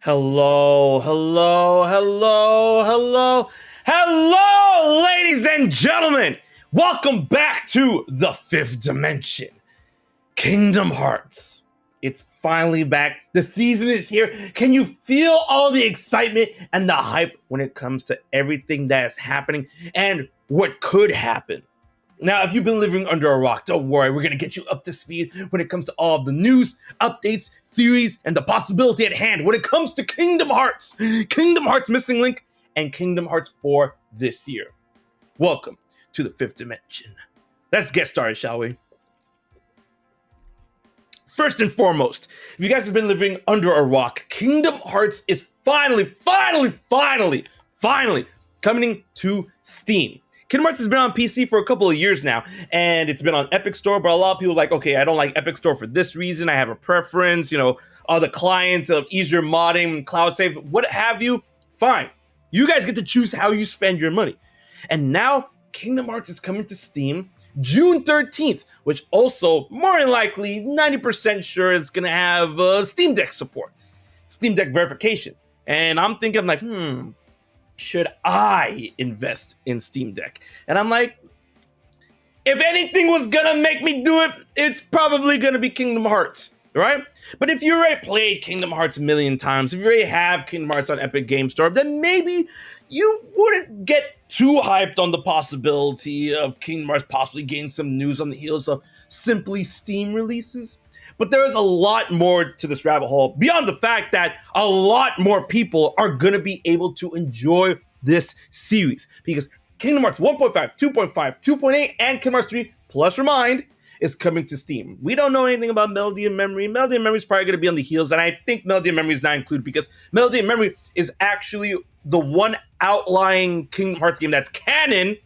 Hello, hello, hello, hello, hello, ladies and gentlemen. Welcome back to the fifth dimension, Kingdom Hearts. It's finally back. The season is here. Can you feel all the excitement and the hype when it comes to everything that is happening and what could happen? Now, if you've been living under a rock, don't worry. We're going to get you up to speed when it comes to all of the news, updates, theories, and the possibility at hand when it comes to Kingdom Hearts Missing Link, and Kingdom Hearts 4 this year. Welcome to the fifth dimension. Let's get started, shall we? First and foremost, if you guys have been living under a rock, Kingdom Hearts is finally coming to Steam. Kingdom Hearts has been on PC for a couple of years now, and it's been on Epic Store, but a lot of people are like, okay, I don't like Epic Store for this reason, I have a preference, the client of easier modding, cloud save, what have you, fine. You guys get to choose how you spend your money. And now, Kingdom Hearts is coming to Steam June 13th, which also, more than likely, 90% sure is going to have Steam Deck support, Steam Deck verification. And I'm thinking, should I invest in Steam Deck? And I'm like, if anything was gonna make me do it, it's probably gonna be Kingdom Hearts, right? But if you already played Kingdom Hearts a million times, if you already have Kingdom Hearts on Epic Game Store, then maybe you wouldn't get too hyped on the possibility of Kingdom Hearts possibly getting some news on the heels of simply Steam releases. But there is a lot more to this rabbit hole beyond the fact that a lot more people are going to be able to enjoy this series, because Kingdom Hearts 1.5, 2.5, 2.8, and Kingdom Hearts 3 plus Remind is coming to Steam. We don't know anything about Melody and Memory. Melody and Memory is probably going to be on the heels, and I think Melody and Memory is not included because Melody and Memory is actually the one outlying Kingdom Hearts game that's canon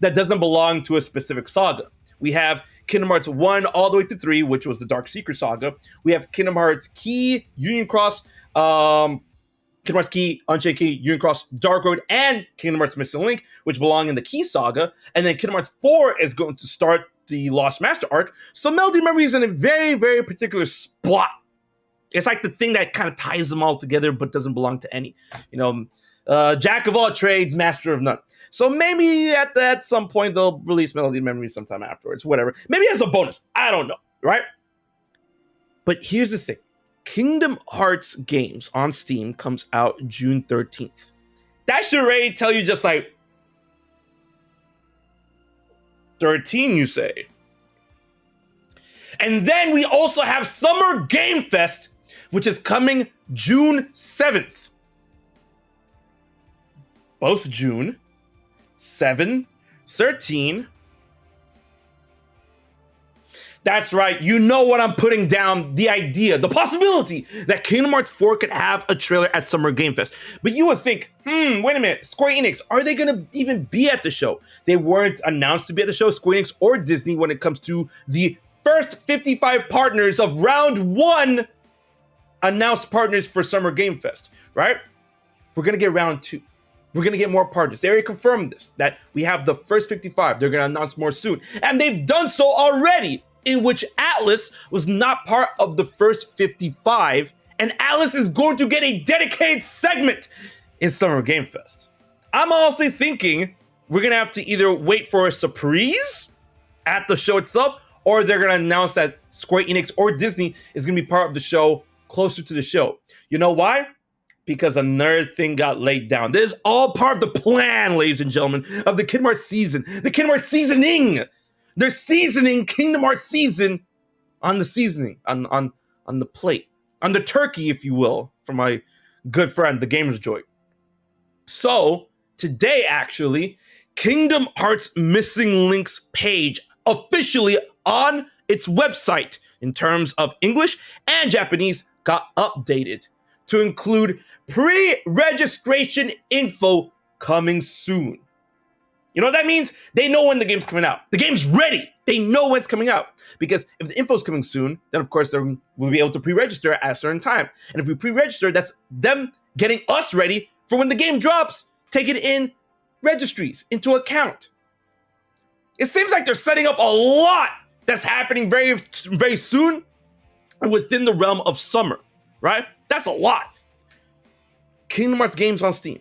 that doesn't belong to a specific saga. We have Kingdom Hearts 1 all the way to 3, which was the Dark Seeker saga. We have Kingdom Hearts Key, Union Cross, Kingdom Hearts Key, Unchained Key, Union Cross, Dark Road, and Kingdom Hearts Missing Link, which belong in the Key saga. And then Kingdom Hearts 4 is going to start the Lost Master arc. So Melody Memory is in a very, very particular spot. It's like the thing that kind of ties them all together but doesn't belong to any. Jack of all trades, master of none. So maybe at some point they'll release Melody Memory sometime afterwards, whatever. Maybe as a bonus. I don't know, right? But here's the thing. Kingdom Hearts games on Steam comes out June 13th. That should already tell you just like 13, you say. And then we also have Summer Game Fest, which is coming June 7th. Both June 7, 13. That's right, you know what I'm putting down, the idea, the possibility that Kingdom Hearts 4 could have a trailer at Summer Game Fest. But you would think, wait a minute, Square Enix, are they gonna even be at the show? They weren't announced to be at the show, Square Enix or Disney, when it comes to the first 55 partners of round 1 announced partners for Summer Game Fest, right? We're gonna get round 2. We're going to get more partners. They already confirmed this, that we have the first 55. They're going to announce more soon. And they've done so already, in which Atlas was not part of the first 55. And Atlas is going to get a dedicated segment in Summer Game Fest. I'm honestly thinking we're going to have to either wait for a surprise at the show itself, or they're going to announce that Square Enix or Disney is going to be part of the show closer to the show. You know why? Because another thing got laid down. This is all part of the plan, ladies and gentlemen, of the Kingdom Hearts season. The Kingdom Hearts seasoning. They're seasoning Kingdom Hearts season on the seasoning, on the plate, on the turkey, if you will, for my good friend, the Gamer's Joy. So, today, actually, Kingdom Hearts Missing Links page officially on its website in terms of English and Japanese got updated to include pre-registration info coming soon. You know what that means? They know when the game's coming out. The game's ready. They know when it's coming out. Because if the info's coming soon, then of course we'll be able to pre-register at a certain time. And if we pre-register, that's them getting us ready for when the game drops. Take it in registries, into account. It seems like they're setting up a lot that's happening very, very soon and within the realm of summer, right? That's a lot. Kingdom Hearts games on Steam.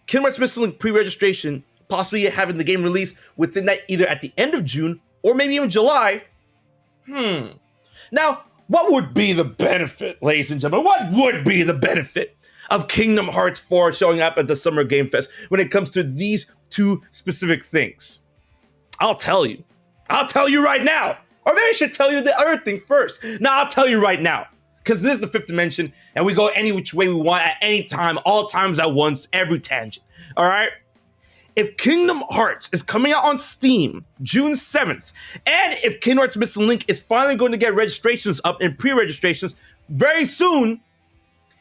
Kingdom Hearts Missing Link pre-registration, possibly having the game released within that either at the end of June or maybe even July. Now, what would be the benefit, ladies and gentlemen? What would be the benefit of Kingdom Hearts 4 showing up at the Summer Game Fest when it comes to these two specific things? I'll tell you. I'll tell you right now. Or maybe I should tell you the other thing first. No, I'll tell you right now. Because this is the fifth dimension, and we go any which way we want at any time, all times at once, every tangent. All right? If Kingdom Hearts is coming out on Steam June 7th, and if Kingdom Hearts Missing Link is finally going to get registrations up and pre-registrations very soon,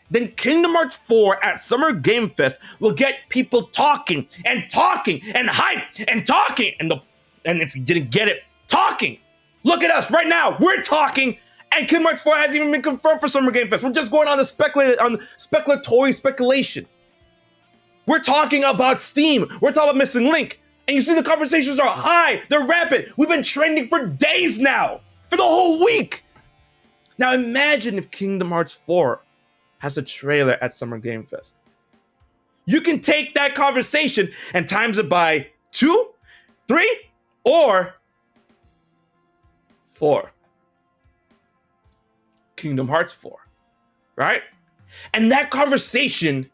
then Kingdom Hearts 4 at Summer Game Fest will get people talking and hype and talking. And if you didn't get it, talking. Look at us right now. We're talking. And Kingdom Hearts 4 hasn't even been confirmed for Summer Game Fest. We're just going on the speculatory speculation. We're talking about Steam. We're talking about Missing Link. And you see the conversations are high. They're rapid. We've been trending for days now. For the whole week. Now imagine if Kingdom Hearts 4 has a trailer at Summer Game Fest. You can take that conversation and times it by 2, 3, or 4. Kingdom Hearts 4, right? And that conversation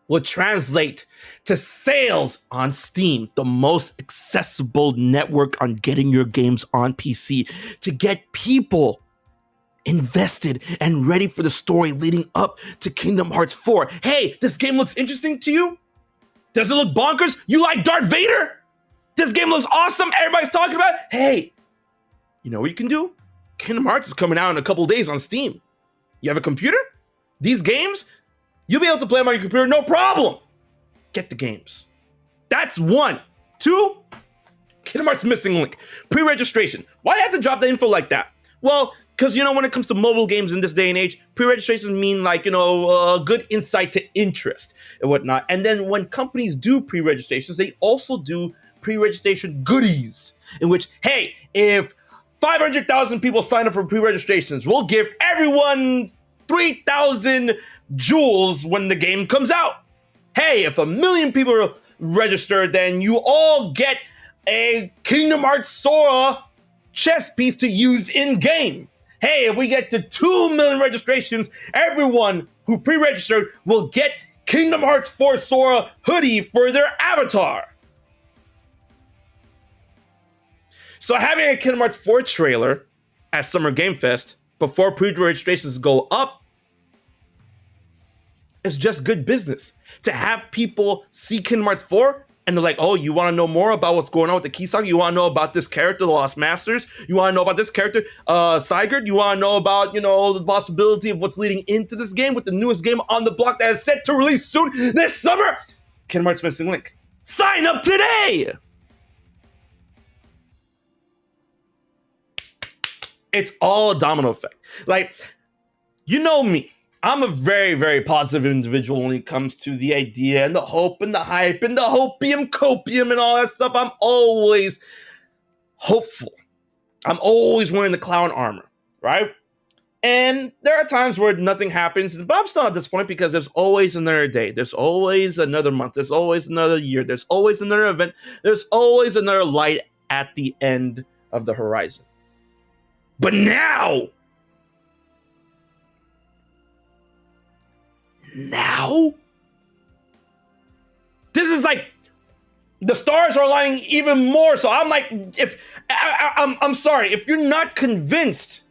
will translate to sales on Steam, the most accessible network on getting your games on PC, to get people invested and ready for the story leading up to Kingdom Hearts 4. Hey, this game looks interesting to you? Does it look bonkers? You like Darth Vader? This game looks awesome. Everybody's talking about it. Hey, you know what you can do? Kingdom Hearts is coming out in a couple days on Steam. You have a computer? These games, you'll be able to play them on your computer, no problem. Get the games. That's 1. 2, Kingdom Hearts Missing Link. Pre-registration. Why do you have to drop the info like that? Well, because, when it comes to mobile games in this day and age, pre-registrations mean good insight to interest and whatnot. And then when companies do pre-registrations, they also do pre-registration goodies in which, hey, if 500,000 people sign up for pre-registrations, we'll give everyone 3,000 jewels when the game comes out. Hey, if 1 million people register, then you all get a Kingdom Hearts Sora chess piece to use in-game. Hey, if we get to 2 million registrations, everyone who pre-registered will get Kingdom Hearts 4 Sora hoodie for their avatar. So having a Kingdom Hearts 4 trailer at Summer Game Fest before pre-registrations go up is just good business. To have people see Kingdom Hearts 4 and they're like, oh, you want to know more about what's going on with the Key Saga? You want to know about this character, the Lost Masters? You want to know about this character, Sigurd? You want to know about, the possibility of what's leading into this game with the newest game on the block that is set to release soon this summer? Kingdom Hearts Missing Link. Sign up today! It's all a domino effect. Like, you know me. I'm a very, very positive individual when it comes to the idea and the hope and the hype and the hopium copium and all that stuff. I'm always hopeful. I'm always wearing the clown armor, right? And there are times where nothing happens, but I'm still not disappointed because there's always another day. There's always another month. There's always another year. There's always another event. There's always another light at the end of the horizon. But now, this is like the stars are aligning even more. So I'm like, I'm sorry, if you're not convinced,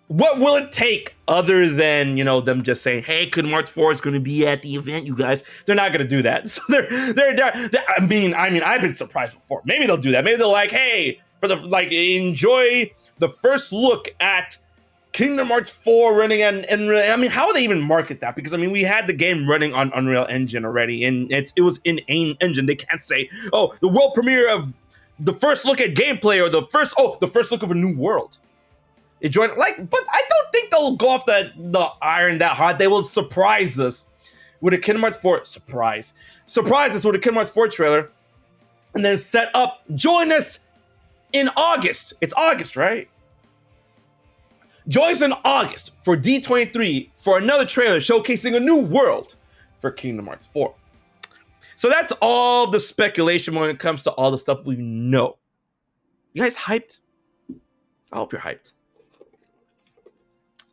what will it take other than, them just saying, hey, Kingdom Hearts 4 is going to be at the event, you guys? They're not going to do that. So I mean, I've been surprised before. Maybe they'll do that. Maybe they're like, hey, enjoy the first look at Kingdom Hearts 4 running on Unreal. I mean, how would they even market that? Because, we had the game running on Unreal Engine already, and it was in AIM Engine. They can't say, oh, the world premiere of the first look at gameplay or the first look of a new world. But I don't think they'll go off the iron that hard. They will surprise us with a Kingdom Hearts 4 surprise us with a Kingdom Hearts 4 trailer, and then join us in August. It's August, right? Join us in August for D23 for another trailer showcasing a new world for Kingdom Hearts 4. So that's all the speculation when it comes to all the stuff we know. You guys hyped? I hope you're hyped.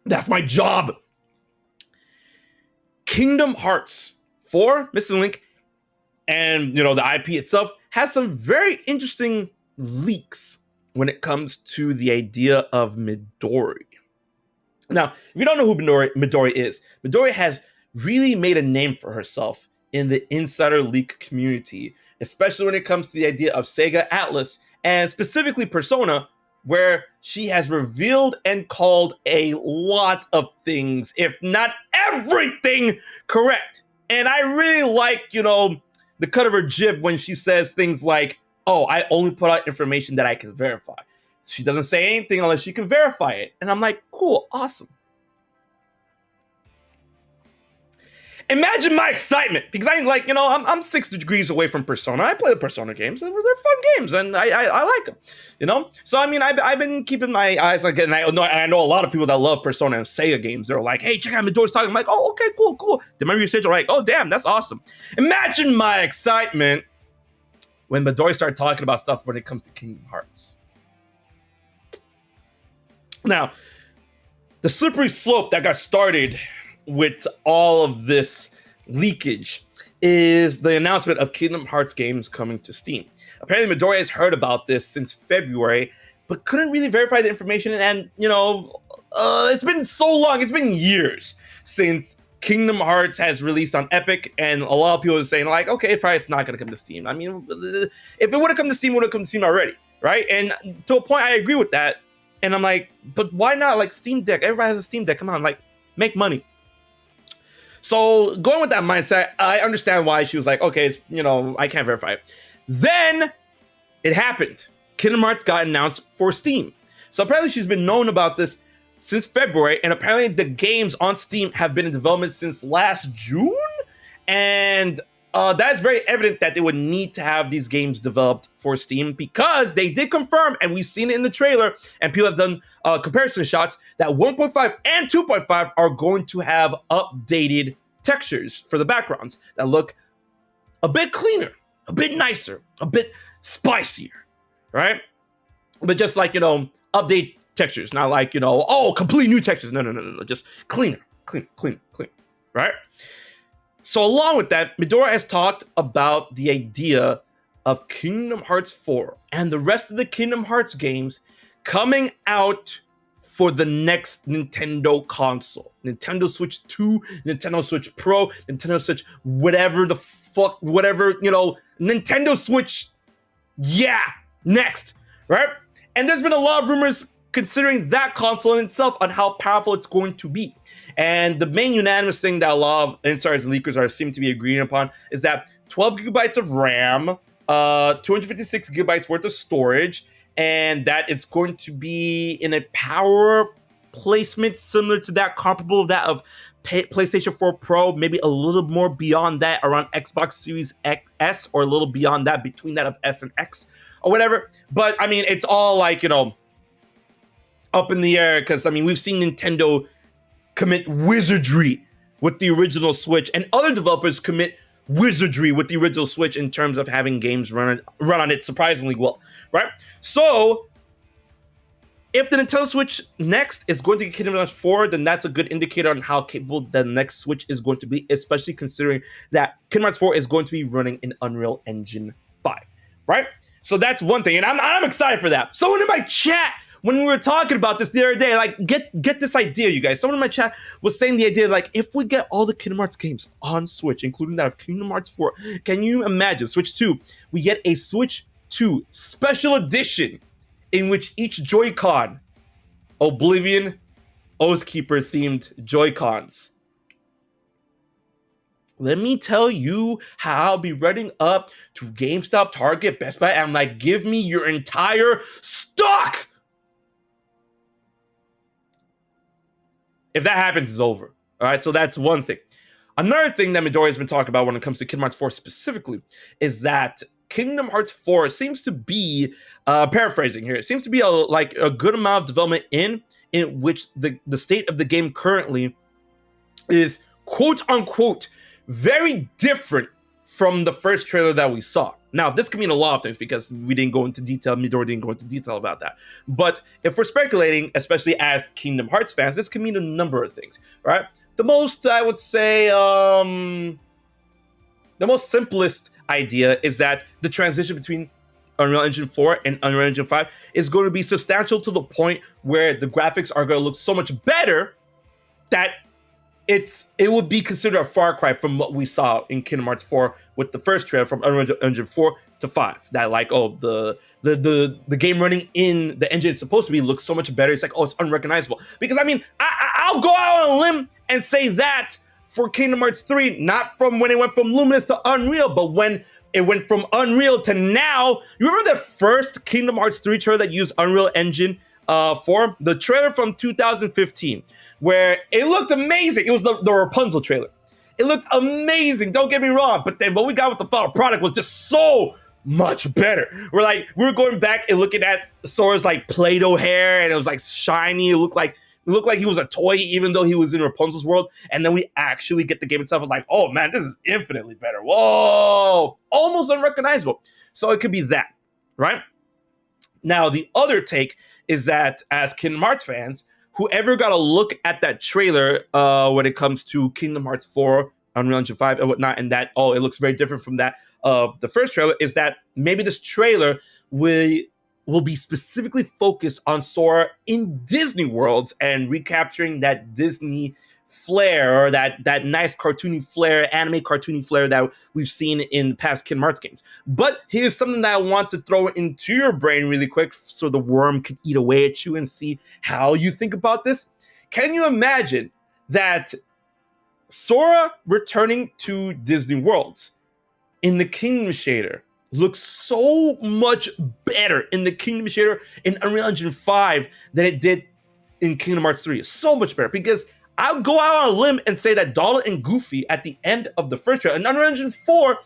That's my job. Kingdom Hearts 4, Missing Link, and the IP itself has some very interesting leaks when it comes to the idea of Midori. Now, if you don't know who Midori is, Midori has really made a name for herself in the insider leak community, especially when it comes to the idea of Sega Atlas and specifically Persona, where she has revealed and called a lot of things, if not everything, correct. And I really like, the cut of her jib when she says things like, oh, I only put out information that I can verify. She doesn't say anything unless she can verify it. And I'm like, cool, awesome. Imagine my excitement, because I'm 6 degrees away from Persona. I play the Persona games, and they're fun games, and I like them, So, I've been keeping my eyes on it, and I know a lot of people that love Persona and Sega games. They're like, hey, check out Midori's talking. I'm like, oh, okay, cool. Did my research? I'm like, oh, damn, that's awesome. Imagine my excitement when Midori started talking about stuff when it comes to Kingdom Hearts. Now, the slippery slope that got started with all of this leakage is the announcement of Kingdom Hearts games coming to Steam. Apparently, Midori has heard about this since February, but couldn't really verify the information. And, it's been so long. It's been years since Kingdom Hearts has released on Epic, and a lot of people are saying, like, okay, probably it's not going to come to Steam. If it would have come to Steam, it would have come to Steam already, right? And to a point, I agree with that. And I'm like, but why not? Like, Steam Deck. Everybody has a Steam Deck. Come on, make money. So going with that mindset, I understand why she was like, okay, I can't verify it. Then it happened. Kingdom Hearts got announced for Steam. So apparently she's been known about this since February, and apparently the games on Steam have been in development since last June. And that's very evident that they would need to have these games developed for Steam, because they did confirm, and we've seen it in the trailer, and people have done comparison shots, that 1.5 and 2.5 are going to have updated textures for the backgrounds that look a bit cleaner, a bit nicer, a bit spicier, right? But just update textures, not like, complete new textures. No, just clean, right? So along with that, Midori has talked about the idea of Kingdom Hearts 4 and the rest of the Kingdom Hearts games coming out for the next Nintendo console. Nintendo Switch 2, Nintendo Switch Pro, Nintendo Switch whatever, Nintendo Switch, next, right? And there's been a lot of rumors considering that console in itself on how powerful it's going to be. And the main unanimous thing that a lot of insiders and leakers seem to be agreeing upon is that 12 gigabytes of RAM, 256 gigabytes worth of storage, and that it's going to be in a power placement similar to that, comparable to that of PlayStation 4 Pro, maybe a little more beyond that around Xbox Series S, or a little beyond that between that of S and X or whatever. But it's all up in the air, because we've seen Nintendo commit wizardry with the original Switch, and other developers commit wizardry with the original Switch in terms of having games run on it surprisingly well, right? So if the Nintendo Switch next is going to get Kingdom Hearts 4, then that's a good indicator on how capable the next Switch is going to be, especially considering that Kingdom Hearts 4 is going to be running in Unreal Engine 5, right? So that's one thing, and I'm excited for that. Someone in my chat, when we were talking about this the other day, get this idea, you guys. Someone in my chat was saying the idea, if we get all the Kingdom Hearts games on Switch, including that of Kingdom Hearts 4, can you imagine, Switch 2, we get a Switch 2 special edition in which each Joy-Con, Oblivion, Oathkeeper themed Joy-Cons. Let me tell you how I'll be running up to GameStop, Target, Best Buy, and give me your entire stock! If that happens, it's over. All right, so that's one thing. Another thing that Midori has been talking about when it comes to Kingdom Hearts 4 specifically is that Kingdom Hearts 4 seems to be, paraphrasing here, it seems to be a good amount of development in, in which the state of the game currently is quote unquote very different from the first trailer that we saw. Now, this could mean a lot of things because we didn't go into detail, Midori didn't go into detail about that. But if we're speculating, especially as Kingdom Hearts fans, this can mean a number of things, right? The most, I would say, the most simplest idea is that the transition between Unreal Engine 4 and Unreal Engine 5 is going to be substantial to the point where the graphics are going to look so much better that it would be considered a far cry from what we saw in Kingdom Hearts 4 with the first trailer from Unreal Engine 4 to 5. That like, oh, the game running in the engine it's supposed to be looks so much better. It's like, oh, it's unrecognizable. Because I mean, I'll go out on a limb and say that for Kingdom Hearts 3, not from when it went from Luminous to Unreal, but when it went from Unreal to now. You remember the first Kingdom Hearts 3 trailer that used Unreal Engine 4? The trailer from 2015, where it looked amazing. It was the Rapunzel trailer. It looked amazing, don't get me wrong, but then what we got with the final product was just so much better. We were going back and looking at Sora's like Play-Doh hair, and it was like shiny. It looked like he was a toy, even though he was in Rapunzel's world. And then we actually get the game itself and like, oh man, this is infinitely better. Whoa, almost unrecognizable. So it could be that, right? Now, the other take is that as Kingdom Hearts fans, whoever got a look at that trailer when it comes to Kingdom Hearts 4, Unreal Engine 5 and whatnot, and that, oh, it looks very different from that the first trailer, is that maybe this trailer will be specifically focused on Sora in Disney worlds and recapturing that Disney flair, or that nice cartoony flair, anime cartoony flair that we've seen in past Kingdom Hearts games. But here's something that I want to throw into your brain really quick so the worm could eat away at you and see how you think about this. Can you imagine that Sora returning to Disney worlds in the Kingdom shader looks so much better in the Kingdom shader in Unreal Engine 5 than it did in Kingdom Hearts 3? So much better, because I'll go out on a limb and say that Donald and Goofy at the end of the first trailer in Unreal Engine 4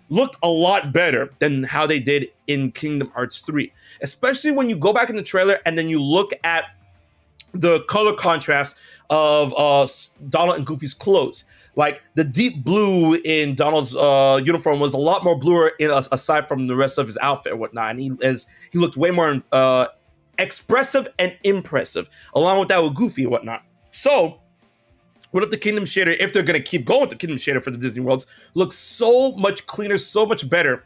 looked a lot better than how they did in Kingdom Hearts 3. Especially when you go back in the trailer and then you look at the color contrast of Donald and Goofy's clothes. Like the deep blue in Donald's uniform was a lot more bluer aside from the rest of his outfit and whatnot. And he looked way more expressive and impressive, along with that with Goofy and whatnot. So what if the Kingdom shader, if they're going to keep going with the Kingdom shader for the Disney worlds, looks so much cleaner, so much better,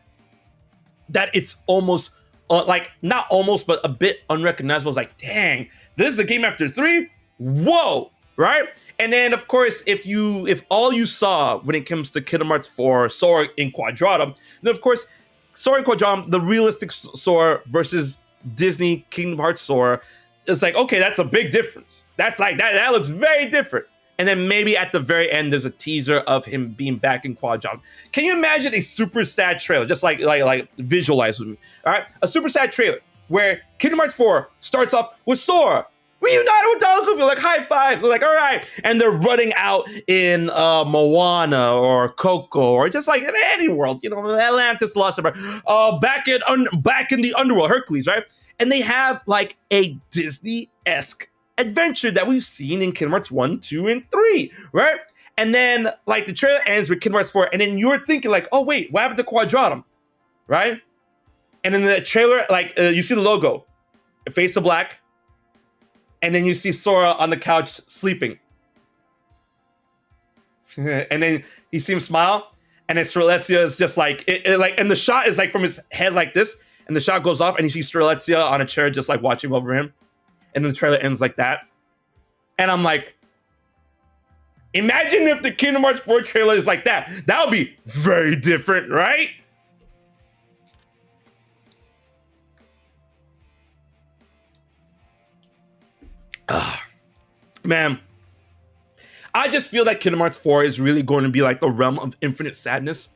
that it's almost, not almost, but a bit unrecognizable. It's like, dang, this is the game after 3? Whoa, right? And then, of course, if all you saw when it comes to Kingdom Hearts 4, Sora in Quadratum, then, of course, Sora in Quadratum, the realistic Sora versus Disney Kingdom Hearts Sora, it's like, okay, that's a big difference. That's like, that looks very different. And then maybe at the very end, there's a teaser of him being back in Quadratum. Can you imagine a super sad trailer? Just like visualize with me. All right, a super sad trailer where Kingdom Hearts 4 starts off with Sora reunited with Donald Goofy, like high fives. They're like, all right, and they're running out in Moana or Coco or just like in any world, Atlantis, Lost River, back in the underworld, Hercules, right? And they have like a Disney-esque adventure that we've seen in Kingdom Hearts 1, 2, and 3, right? And then like the trailer ends with Kingdom Hearts 4, and then you're thinking like, oh wait, what happened to Quadratum, right? And in the trailer, like you see the logo, face of black, and then you see Sora on the couch sleeping. And then you see him smile, and then Strelitzia is just like, and the shot is like from his head like this, and the shot goes off, and you see Strelitzia on a chair just like watching over him. And then the trailer ends like that. And I'm like, imagine if the Kingdom Hearts 4 trailer is like that. That would be very different, right? Man, I just feel that Kingdom Hearts 4 is really going to be like the realm of infinite sadness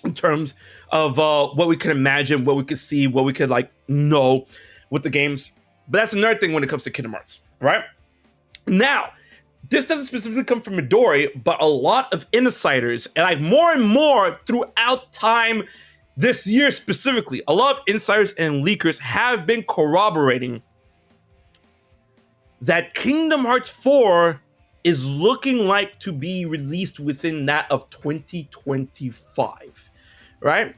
in terms of what we can imagine, what we could see, what we could like know with the games. But that's another thing when it comes to Kingdom Hearts, right? Now, this doesn't specifically come from Midori, but a lot of insiders, and like more and more throughout time this year specifically, a lot of insiders and leakers have been corroborating that Kingdom Hearts 4 is looking like to be released within that of 2025, right?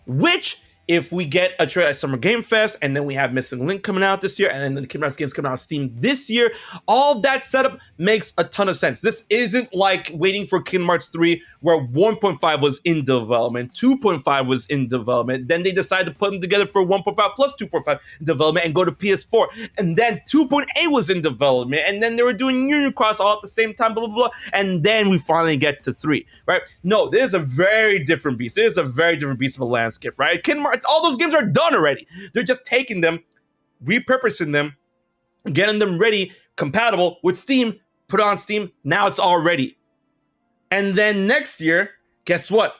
Which, if we get a trailer at Summer Game Fest, and then we have Missing Link coming out this year, and then the Kingdom Hearts games coming out on Steam this year, all of that setup makes a ton of sense. This isn't like waiting for Kingdom Hearts 3, where 1.5 was in development, 2.5 was in development, then they decided to put them together for 1.5 plus 2.5 development and go to PS4, and then 2.8 was in development, and then they were doing Union Cross all at the same time, blah, blah, blah, and then we finally get to 3, right? No, there's a very different beast. There's a very different beast of a landscape, right? Kingdom Hearts, all those games are done already. They're just taking them, repurposing them, getting them ready, compatible with Steam, put on Steam, now it's all ready. And then next year, guess what?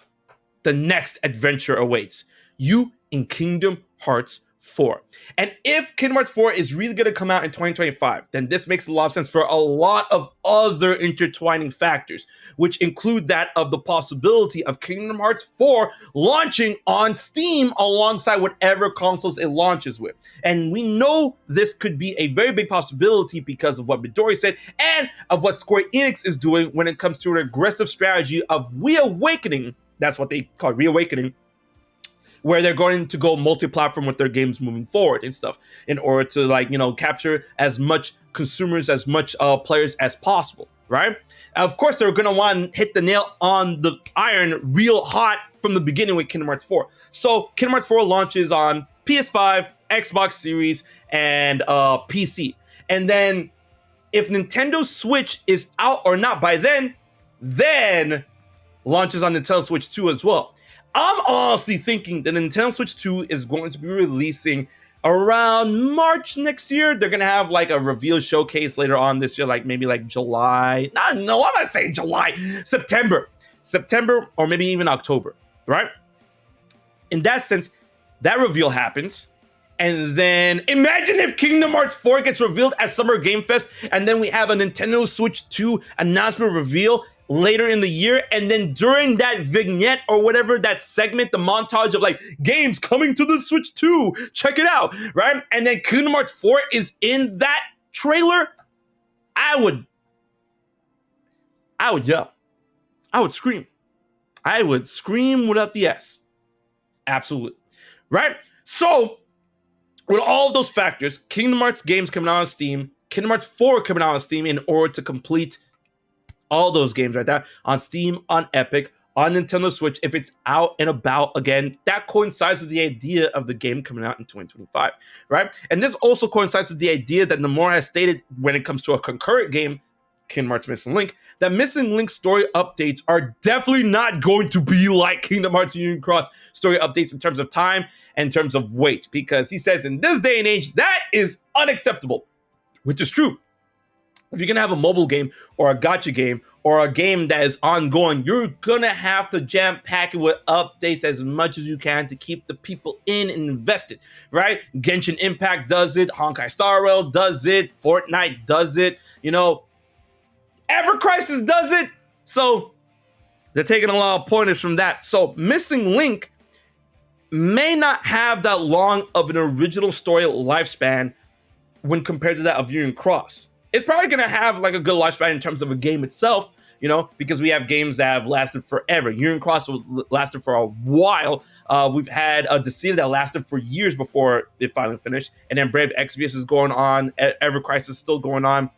The next adventure awaits you in Kingdom Hearts 4. And if Kingdom Hearts 4 is really going to come out in 2025, then this makes a lot of sense for a lot of other intertwining factors, which include that of the possibility of Kingdom Hearts 4 launching on Steam alongside whatever consoles it launches with. And we know this could be a very big possibility because of what Midori said and of what Square Enix is doing when it comes to an aggressive strategy of reawakening. That's what they call reawakening, where they're going to go multi-platform with their games moving forward and stuff in order to, like, you know, capture as much consumers, as much players as possible, right? Of course, they're going to want to hit the nail on the iron real hot from the beginning with Kingdom Hearts 4. So Kingdom Hearts 4 launches on PS5, Xbox Series, and PC. And then if Nintendo Switch is out or not by then launches on Nintendo Switch 2 as well. I'm honestly thinking that Nintendo Switch 2 is going to be releasing around March next year. They're going to have like a reveal showcase later on this year, like maybe like July. No, I'm not saying July. September, or maybe even October, right? In that sense, that reveal happens. And then imagine if Kingdom Hearts 4 gets revealed at Summer Game Fest, and then we have a Nintendo Switch 2 announcement reveal later in the year, and then during that vignette or whatever, that segment, the montage of like games coming to the Switch 2, check it out, right? And then Kingdom Hearts 4 is in that trailer, I would yell. I would scream. I would scream without the S. Absolutely. Right? So, with all of those factors, Kingdom Hearts games coming out on Steam, Kingdom Hearts 4 coming out on Steam in order to complete all those games right there on Steam, on Epic, on Nintendo Switch, if it's out and about again, that coincides with the idea of the game coming out in 2025, right? And this also coincides with the idea that Nomura has stated when it comes to a concurrent game, Kingdom Hearts Missing Link, that Missing Link story updates are definitely not going to be like Kingdom Hearts Union Cross story updates in terms of time and in terms of weight, because he says in this day and age, that is unacceptable, which is true. If you're going to have a mobile game or a gacha game or a game that is ongoing, you're going to have to jam pack it with updates as much as you can to keep the people in and invested, right? Genshin Impact does it. Honkai Star Rail does it. Fortnite does it. You know, Ever Crisis does it. So they're taking a lot of pointers from that. So Missing Link may not have that long of an original story lifespan when compared to that of Union Cross. It's probably going to have like a good lifespan in terms of a game itself, you know, because we have games that have lasted forever. Union Cross lasted for a while. We've had a Deceiver that lasted for years before it finally finished. And then Brave Exvius is going on. Ever Crisis is still going on.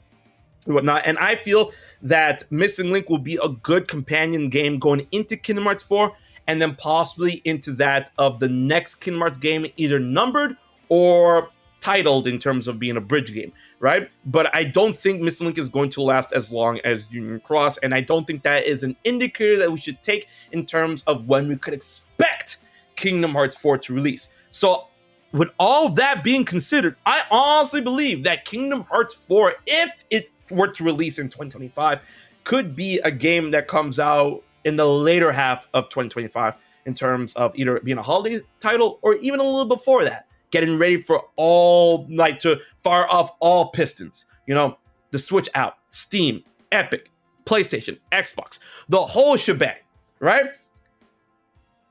And whatnot. And I feel that Missing Link will be a good companion game going into Kingdom Hearts 4 and then possibly into that of the next Kingdom Hearts game, either numbered or titled in terms of being a bridge game, right? But I don't think Missing Link is going to last as long as Union Cross, and I don't think that is an indicator that we should take in terms of when we could expect Kingdom Hearts 4 to release. So with all of that being considered, I honestly believe that Kingdom Hearts 4, if it were to release in 2025, could be a game that comes out in the later half of 2025 in terms of either being a holiday title or even a little before that, getting ready for all, like, to fire off all pistons, you know, the Switch out, Steam, Epic, PlayStation, Xbox, the whole shebang, right?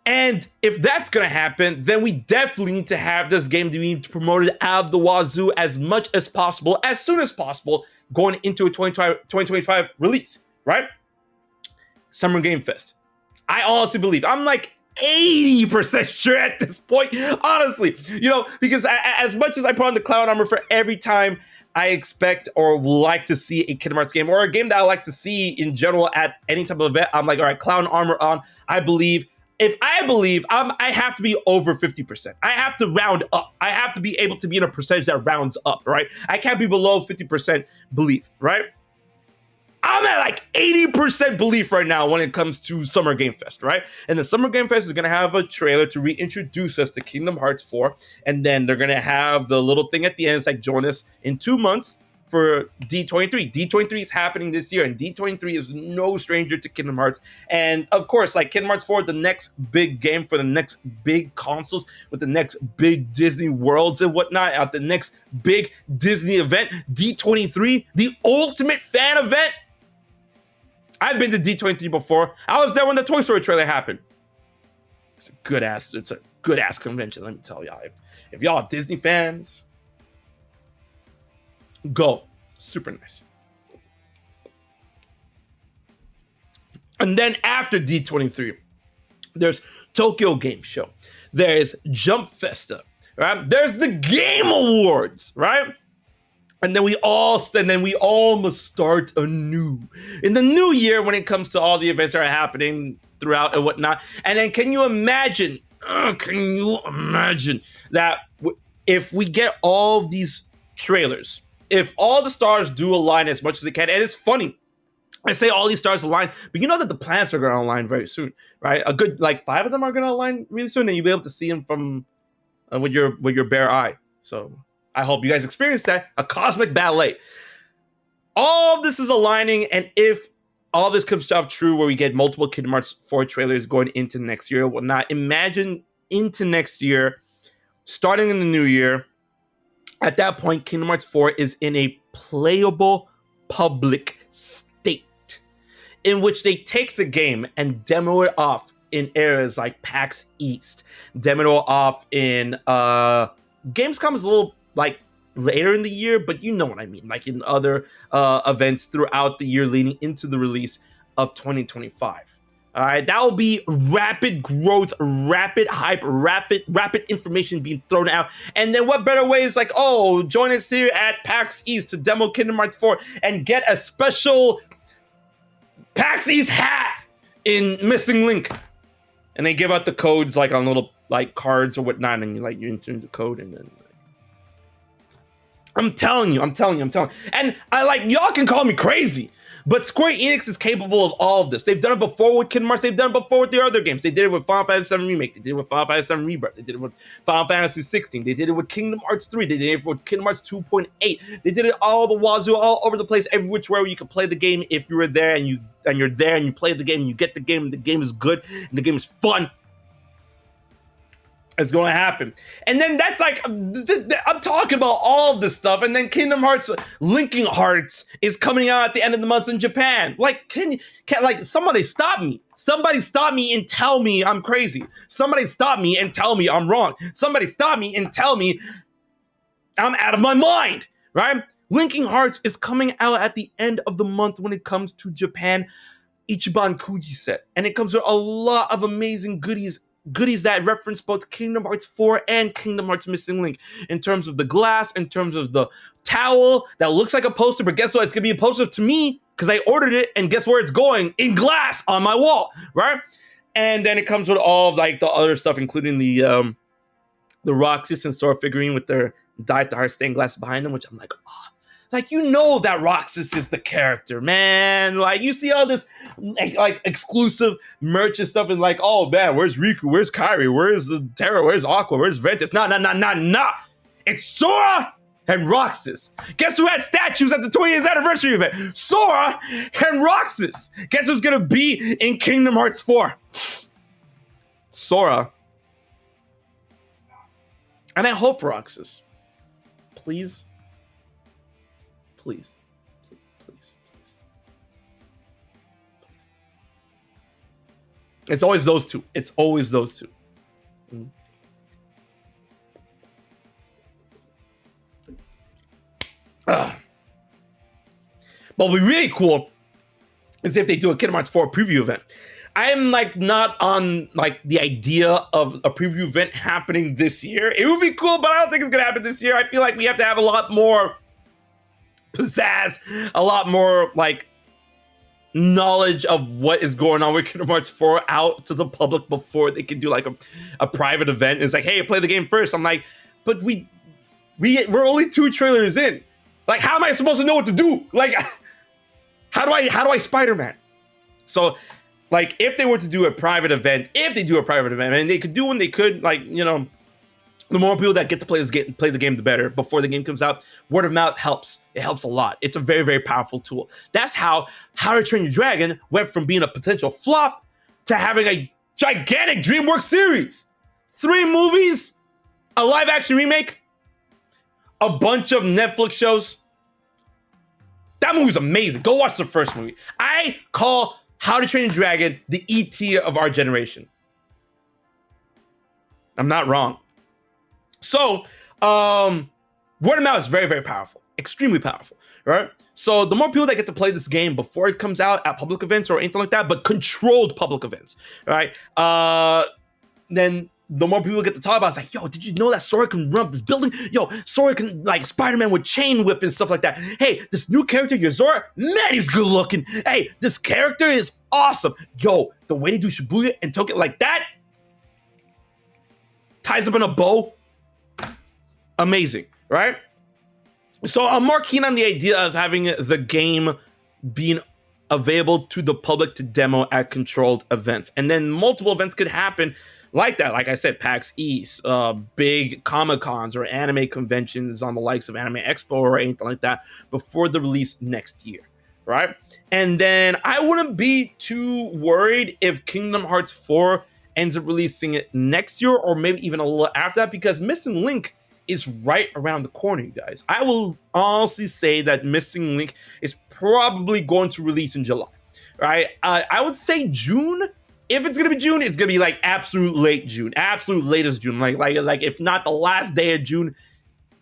And if that's going to happen, then we definitely need to have this game to be promoted out of the wazoo as much as possible, as soon as possible, going into a 2025 release, right? Summer Game Fest. I honestly believe, I'm like 80% sure at this point, honestly, because as much as I put on the clown armor for every time I expect or like to see a Kingdom Hearts game, or a game that I like to see in general at any type of event, I'm like, all right, clown armor on. I believe. If I believe, I have to be over 50%. I have to round up. I have to be able to be in a percentage that rounds up, right? I can't be below 50% belief, right? I'm at like 80% belief right now when it comes to Summer Game Fest, right? And the Summer Game Fest is going to have a trailer to reintroduce us to Kingdom Hearts 4. And then they're going to have the little thing at the end. It's like, join us in 2 months for D23. D23 is happening this year, and D23 is no stranger to Kingdom Hearts. And of course, like Kingdom Hearts 4, the next big game for the next big consoles, with the next big Disney worlds and whatnot, at the next big Disney event, D23, the ultimate fan event. I've been to D23 before. I was there when the Toy Story trailer happened. It's a good ass convention, let me tell y'all. If y'all are Disney fans, go. Super nice. And then after D23, there's Tokyo Game Show. There's Jump Festa, right? There's the Game Awards, right? And then we all must start anew in the new year when it comes to all the events that are happening throughout and whatnot. And then can you imagine that if we get all of these trailers, if all the stars do align as much as they can, and it's funny, I say all these stars align, but you know that the planets are going to align very soon, right? A good, like 5 of them are going to align really soon, and you'll be able to see them from with your bare eye. So I hope you guys experience that. A cosmic ballet. All of this is aligning, and if all this comes out true, where we get multiple Kingdom Hearts 4 trailers going into next year, well, not imagine into next year, starting in the new year. At that point, Kingdom Hearts 4 is in a playable public state, in which they take the game and demo it off in areas like PAX East, demo it off in Gamescom is a little like later in the year, but you know what I mean, like in other events throughout the year leading into the release of 2025. All right, that will be rapid growth, rapid hype, rapid information being thrown out. And then what better way is like, oh, join us here at PAX East to demo Kingdom Hearts 4 and get a special PAX East hat in Missing Link. And they give out the codes like on little like cards or whatnot, and you enter the code, and then I'm telling you. And I like, y'all can call me crazy, but Square Enix is capable of all of this. They've done it before with Kingdom Hearts. They've done it before with their other games. They did it with Final Fantasy VII Remake. They did it with Final Fantasy VII Rebirth. They did it with Final Fantasy 16. They did it with Kingdom Hearts 3. They did it with Kingdom Hearts 2.8. They did it all the wazoo, all over the place, every which way where you can play the game if you were there and you're there and you play the game and you get the game and the game is good and the game is fun. It's going to happen. And then that's like, I'm talking about all of this stuff, and then Kingdom Hearts Linking Hearts is coming out at the end of the month in Japan. Like, can somebody stop me? Somebody stop me and tell me I'm crazy. Somebody stop me and tell me I'm wrong. Somebody stop me and tell me I'm out of my mind, right? Linking Hearts is coming out at the end of the month when it comes to Japan Ichiban Kuji set. And it comes with a lot of amazing goodies that reference both Kingdom Hearts 4 and Kingdom Hearts Missing Link, in terms of the glass, in terms of the towel that looks like a poster, but guess what? It's gonna be a poster to me because I ordered it, and guess where it's going? In glass on my wall, right? And then it comes with all of like the other stuff, including the Roxas and Sora figurine with their dyed to heart stained glass behind them, which I'm like, oh. Like, you know that Roxas is the character, man. Like, you see all this like exclusive merch and stuff, and like, oh man, where's Riku? Where's Kairi? Where's Terra? Where's Aqua? Where's Ventus? Nah. It's Sora and Roxas. Guess who had statues at the 20th anniversary event? Sora and Roxas. Guess who's gonna be in Kingdom Hearts 4? Sora. And I hope Roxas. Please. Please. It's always those two. It's always those two. But what'll be really cool is if they do a Kingdom Hearts 4 preview event. I'm like not on like the idea of a preview event happening this year. It would be cool, but I don't think it's gonna happen this year. I feel like we have to have a lot more pizzazz, a lot more like knowledge of what is going on with Kingdom Hearts 4 out to the public before they can do like a private event. It's like, hey, play the game first. I'm like, but we're only 2 trailers in. Like, how am I supposed to know what to do? Like, how do I Spider-Man? So, like, if they were to do a private event, and they could do when they could, like, you know, the more people that get to play the game, the better. Before the game comes out, word of mouth helps. It helps a lot. It's a very, very powerful tool. That's how to Train Your Dragon went from being a potential flop to having a gigantic DreamWorks series. 3 movies, a live-action remake, a bunch of Netflix shows. That movie's amazing. Go watch the first movie. I call How to Train Your Dragon the E.T. of our generation. I'm not wrong. So, word of mouth is very, very powerful. Extremely powerful, right? So the more people that get to play this game before it comes out at public events or anything like that, but controlled public events, right? Then the more people get to talk about it, it's like, yo, did you know that Sora can run up this building? Yo, Sora can, like, Spider-Man with chain whip and stuff like that. Hey, this new character, your Zora, man, he's good looking. Hey, this character is awesome. Yo, the way they do Shibuya and Tokyo like that, ties up in a bow, amazing, right? So I'm more keen on the idea of having the game being available to the public to demo at controlled events. And then multiple events could happen like that. Like I said, PAX East, big Comic-Cons or anime conventions on the likes of Anime Expo or anything like that before the release next year, right? And then I wouldn't be too worried if Kingdom Hearts 4 ends up releasing it next year or maybe even a little after that, because Missing Link is right around the corner, you guys. I will honestly say that Missing Link is probably going to release in July, right? I would say June. If it's gonna be June, it's gonna be like absolute late June, absolute latest June, like if not the last day of June,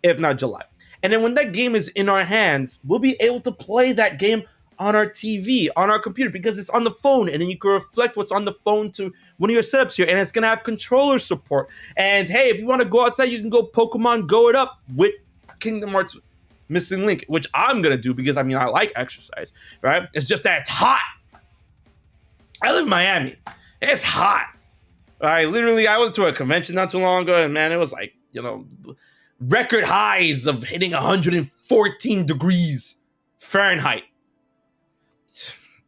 if not July. And then when that game is in our hands, we'll be able to play that game on our TV, on our computer, because it's on the phone, and then you can reflect what's on the phone to one of your setups here, and it's gonna have controller support. And hey, if you want to go outside, you can go Pokemon Go it up with Kingdom Hearts Missing Link, which I'm gonna do because I mean I like exercise, right? It's just that it's hot. I live in Miami. It's hot. I went to a convention not too long ago, and man, it was like, you know, record highs of hitting 114 degrees Fahrenheit.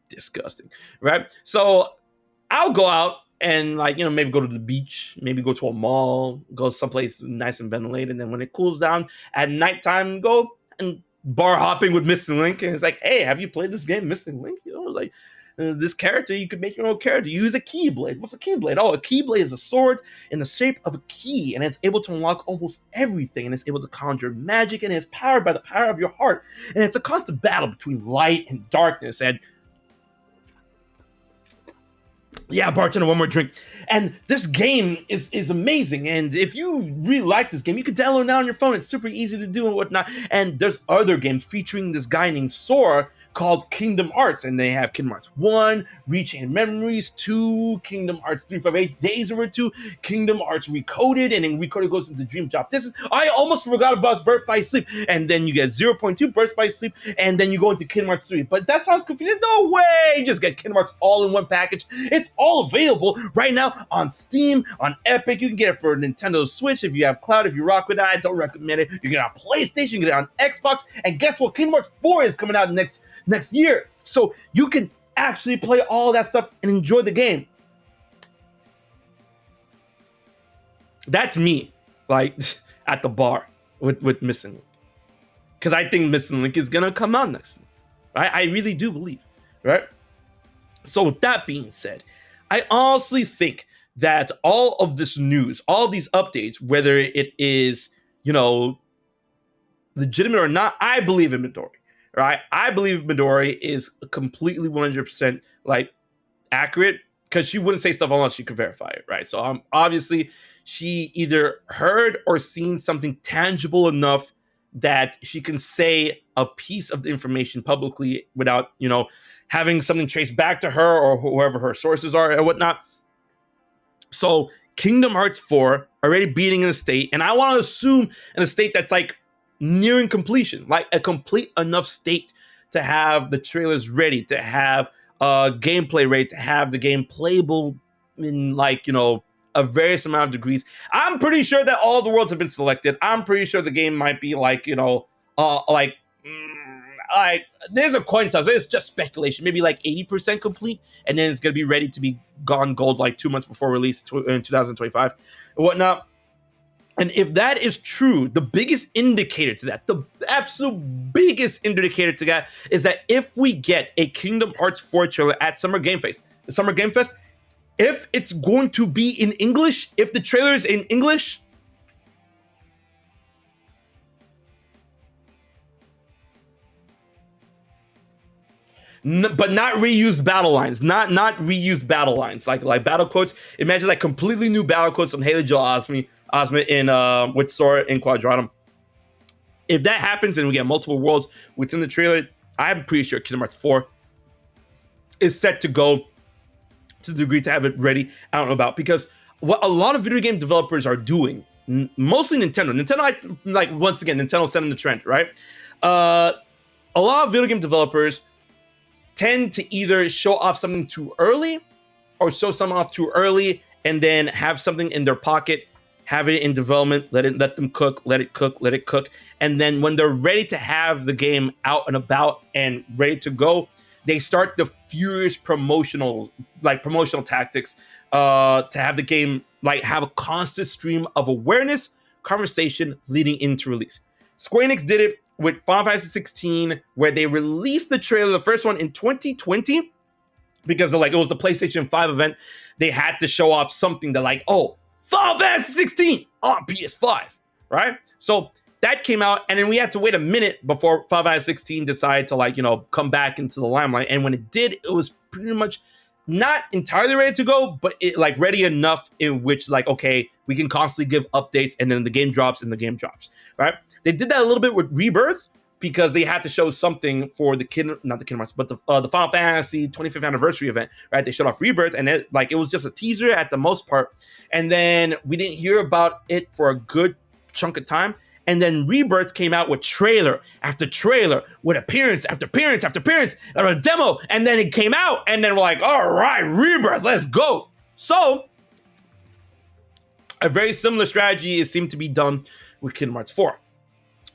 Disgusting, right? So I'll go out and, like, you know, maybe go to the beach, maybe go to a mall, go someplace nice and ventilated, and then when it cools down at nighttime, go and bar hopping with Missing Link. And it's like, hey, have you played this game, Missing Link? You know, like, this character, you could make your own character. You use a Keyblade. What's a Keyblade? Oh, a Keyblade is a sword in the shape of a key, and it's able to unlock almost everything, and it's able to conjure magic, and it's powered by the power of your heart. And it's a constant battle between light and darkness. And yeah, bartender, one more drink. And this game is amazing. And if you really like this game, you can download it now on your phone. It's super easy to do and whatnot. And there's other games featuring this guy named Sora called Kingdom Hearts, and they have Kingdom Hearts 1, Rechain Memories, 2, Kingdom Hearts 358, Days Over 2, Kingdom Hearts Recoded, and then Recoded goes into Dream Job Distance. I almost forgot about Birth by Sleep, and then you get 0.2 Birth by Sleep, and then you go into Kingdom Hearts 3. But that sounds confusing. No way! You just get Kingdom Hearts all in one package. It's all available right now on Steam, on Epic. You can get it for Nintendo Switch if you have Cloud, if you rock with that. I don't recommend it. You can get it on PlayStation, you can get it on Xbox, and guess what? Kingdom Hearts 4 is coming out next year, so you can actually play all that stuff and enjoy the game. That's me, like, at the bar with Missing Link, because I think Missing Link is gonna come out next week. Right? I really do believe, right? So with that being said, I honestly think that all of this news, all of these updates, whether it is, you know, legitimate or not, I believe in Midori. Right, I believe Midori is completely 100% like accurate, because she wouldn't say stuff unless she could verify it, right? So obviously she either heard or seen something tangible enough that she can say a piece of the information publicly without, having something traced back to her or whoever her sources are and whatnot. So Kingdom Hearts 4 already beating an estate, and I want to assume an estate that's like nearing completion, like a complete enough state to have the trailers ready, to have gameplay ready, to have the game playable in a various amount of degrees. I'm pretty sure that all the worlds have been selected. I'm pretty sure the game might be there's a coin toss. It's just speculation. Maybe like 80% complete, and then it's gonna be ready to be gone gold like 2 months before release in 2025 and whatnot. And if that is true, the biggest indicator to that, the absolute biggest indicator to that, is that if we get a Kingdom Hearts 4 trailer at Summer Game Fest, if it's going to be in English, if the trailer is in English, but not reused battle lines, not reused battle lines, like battle quotes. Imagine like completely new battle quotes from Haley Joel Osment in with Sora in Quadratum. If that happens and we get multiple worlds within the trailer, I'm pretty sure Kingdom Hearts 4 is set to go to the degree to have it ready. I don't know about, because what a lot of video game developers are doing, mostly Nintendo, once again, Nintendo setting the trend, right? A lot of video game developers tend to either show off something too early or show something off too early and then have something in their pocket, have it in development, let them cook, let it cook. And then when they're ready to have the game out and about and ready to go, they start the furious promotional tactics to have the game have a constant stream of awareness, conversation leading into release. Square Enix did it with Final Fantasy 16, where they released the trailer, the first one, in 2020, because it was the PlayStation 5 event. They had to show off something that Final Fantasy 16 on PS5, right? So that came out, and then we had to wait a minute before Final Fantasy 16 decided to come back into the limelight. And when it did, it was pretty much not entirely ready to go, but it ready enough in which okay, we can constantly give updates, and then the game drops, right? They did that a little bit with Rebirth because they had to show something for the Final Fantasy 25th anniversary event, right? They showed off Rebirth, and it was just a teaser at the most part, and then we didn't hear about it for a good chunk of time. And then Rebirth came out with trailer after trailer, with appearance after appearance after appearance, or a demo, and then it came out, and then we're like, all right, Rebirth, let's go. So a very similar strategy seemed to be done with Kingdom Hearts 4.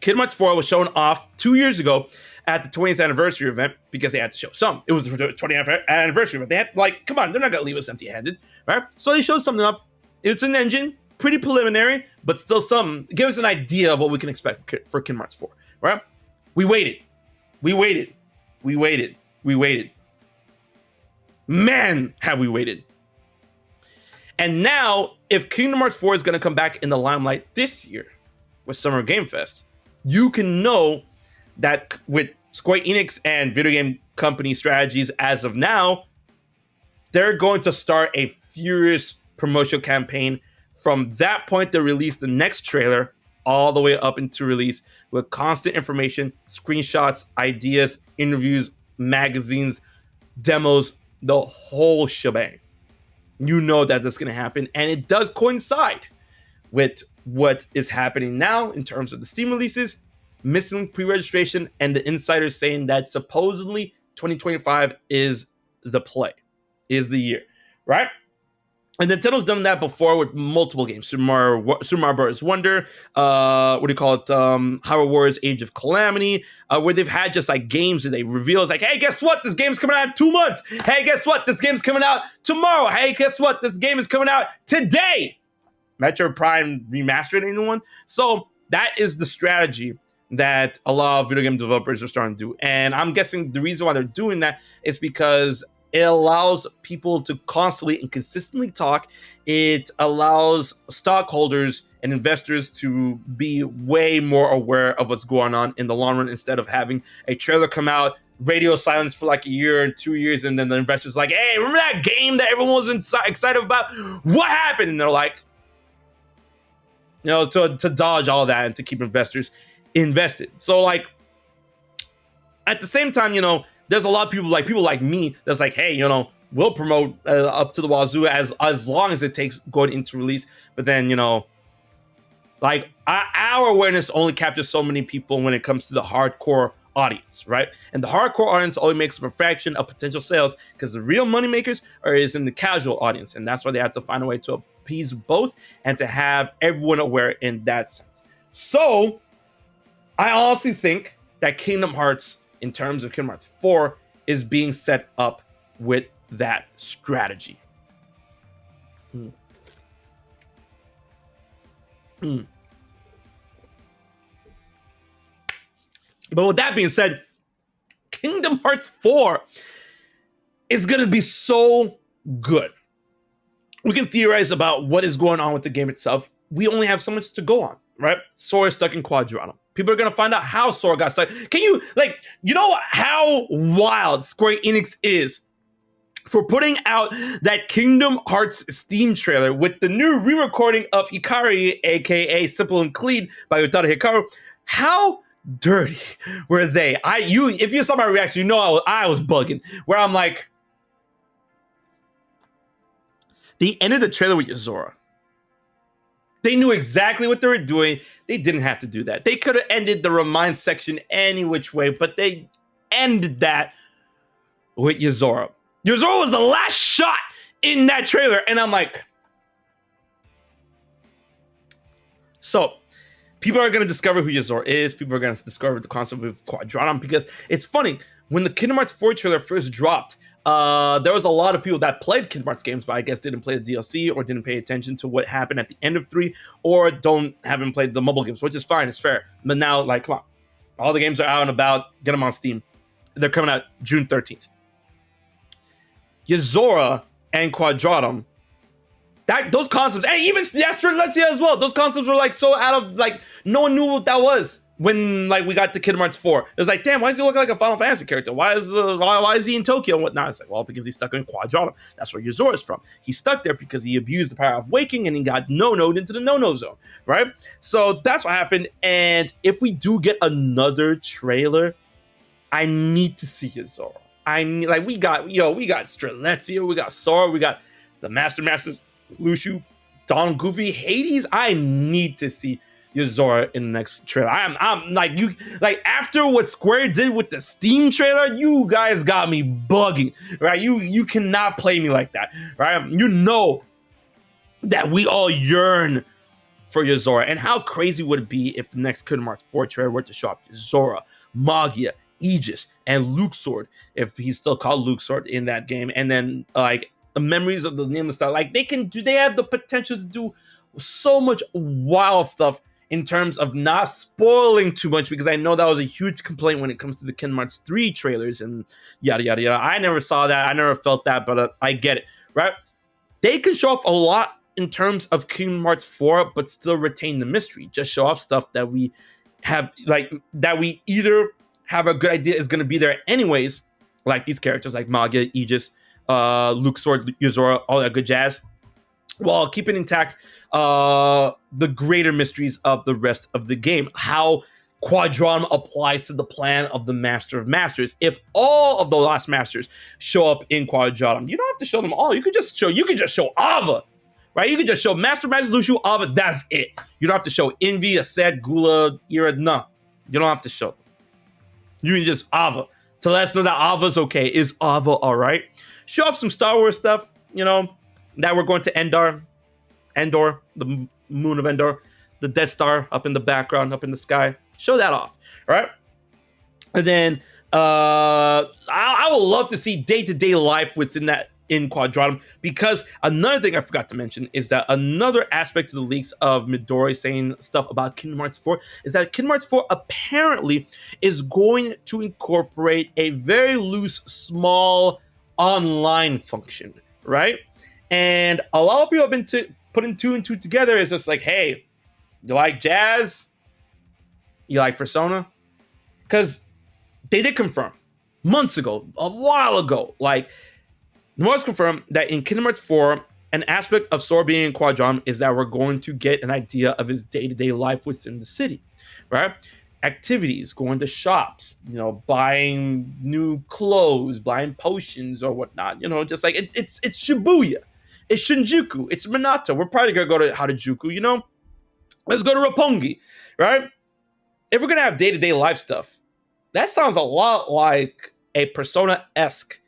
Kingdom Hearts 4 was shown off 2 years ago at the 20th anniversary event because they had to show some. It was the 20th anniversary event. They had, come on, they're not going to leave us empty-handed, right? So they showed something up. It's an engine, pretty preliminary, but still some. Give us an idea of what we can expect for Kingdom Hearts 4, right? We waited. Man, have we waited. And now, if Kingdom Hearts 4 is going to come back in the limelight this year with Summer Game Fest, you can know that with Square Enix and video game company strategies as of now, they're going to start a furious promotional campaign. From that point, they release the next trailer all the way up into release with constant information, screenshots, ideas, interviews, magazines, demos, the whole shebang. You know that that's going to happen, and it does coincide with what is happening now in terms of the Steam releases, missing pre-registration, and the insiders saying that supposedly 2025 is the year, right? And Nintendo's done that before with multiple games. Super Mario Bros. Wonder, Hyrule Warriors Age of Calamity, where they've had just games that they reveal. It's hey, guess what? This game's coming out in 2 months. Hey, guess what? This game's coming out tomorrow. Hey, guess what? This game is coming out today. Metroid Prime Remastered, anyone? So that is the strategy that a lot of video game developers are starting to do. And I'm guessing the reason why they're doing that is because it allows people to constantly and consistently talk. It allows stockholders and investors to be way more aware of what's going on in the long run, instead of having a trailer come out, radio silence for like a year and 2 years, and then the investors like, hey, remember that game that everyone was excited about? What happened? And they're like, to dodge all that and to keep investors invested. So like at the same time, there's a lot of people like me that's like, hey, we'll promote up to the wazoo as long as it takes going into release. But then like our awareness only captures so many people when it comes to the hardcore audience, right? And the hardcore audience only makes up a fraction of potential sales because the real moneymakers is in the casual audience, and that's why they have to find a way to appease both and to have everyone aware in that sense. So I honestly think that Kingdom Hearts, in terms of Kingdom Hearts 4, is being set up with that strategy. But with that being said, Kingdom Hearts 4 is going to be so good. We can theorize about what is going on with the game itself. We only have so much to go on, right? Sora is stuck in Quadratum. People are going to find out how Sora got stuck. Can you, how wild Square Enix is for putting out that Kingdom Hearts Steam trailer with the new re-recording of Hikari, aka Simple and Clean by Utada Hikaru. How dirty were they? If you saw my reaction, I was bugging. Where I'm like, they ended the trailer with Yozora. They knew exactly what they were doing. They didn't have to do that. They could have ended the remind section any which way, but they ended that with Yozora. Yozora was the last shot in that trailer, and I'm like, so people are going to discover who Yozora is. People are going to discover the concept of Quadratum, because it's funny, when the Kingdom Hearts 4 trailer first dropped, there was a lot of people that played Kingdom Hearts games, but I guess didn't play the DLC or didn't pay attention to what happened at the end of 3, or haven't played the mobile games, which is fine, it's fair. But now, come on, all the games are out and about. Get them on Steam. They're coming out June 13th. Yozora and Quadratum, those concepts, and even Lesia as well, those concepts were so out of, no one knew what that was when we got to Kingdom Hearts 4. It was like, damn, why does he look like a Final Fantasy character? Why is he in Tokyo and whatnot? It's like, well, because he's stuck in Quadratum. That's where Yozora is from. He's stuck there because he abused the power of waking and he got no-noed into the no-no zone, right? So that's what happened. And if we do get another trailer, I need to see Yozora. We got Strelitzia, we got Sora, we got the Masters, Lushu, Don, Goofy, Hades. I need to see Yozora in the next trailer. I'm after what Square did with the Steam trailer, you guys got me bugging, right? You cannot play me like that, right? You know that we all yearn for Yozora, and how crazy would it be if the next Kingdom Hearts 4 trailer were to show up Yozora, Magia, Aegis, and Luxord, if he's still called Luxord in that game, and then memories of the Nameless Star. They have the potential to do so much wild stuff in terms of not spoiling too much, because I know that was a huge complaint when it comes to the Kingdom Hearts 3 trailers and yada yada yada. I never saw that, I never felt that, but I get it, right? They can show off a lot in terms of Kingdom Hearts 4, but still retain the mystery. Just show off stuff that we have, that we either have a good idea is going to be there anyways, like these characters like Magia, Aegis, Luxord, Yozora, all that good jazz, while keeping intact the greater mysteries of the rest of the game. How Quadratum applies to the plan of the Master of Masters. If all of the last Masters show up in Quadratum, you don't have to show them all. You could just show Ava, right? You could just show Master of Masters, Lushu, Ava. That's it. You don't have to show Envy, Aset, Gula, Ira. No, you don't have to show them. You can just Ava to let us know that Ava's okay. Is Ava all right? Show off some Star Wars stuff, that we're going to Endor, the moon of Endor, the Death Star up in the background, up in the sky. Show that off, all right? And then I would love to see day-to-day life within that in Quadratum, because another thing I forgot to mention is that another aspect of the leaks of Midori saying stuff about Kingdom Hearts 4 is that Kingdom Hearts 4 apparently is going to incorporate a very loose, small online function, right? And a lot of people have been putting 2 and 2 together. It's just like, hey, you like jazz? You like Persona? Because they did confirm months ago, a while ago. Like, Nomura's confirmed that in Kingdom Hearts 4, an aspect of Sora being in Quadron is that we're going to get an idea of his day-to-day life within the city, right? Activities, going to shops, buying new clothes, buying potions or whatnot, just like it's Shibuya, it's Shinjuku, it's Minato. We're probably gonna go to Harajuku, let's go to Roppongi, right? If we're gonna have day-to-day life stuff, that sounds a lot like a Persona-esque,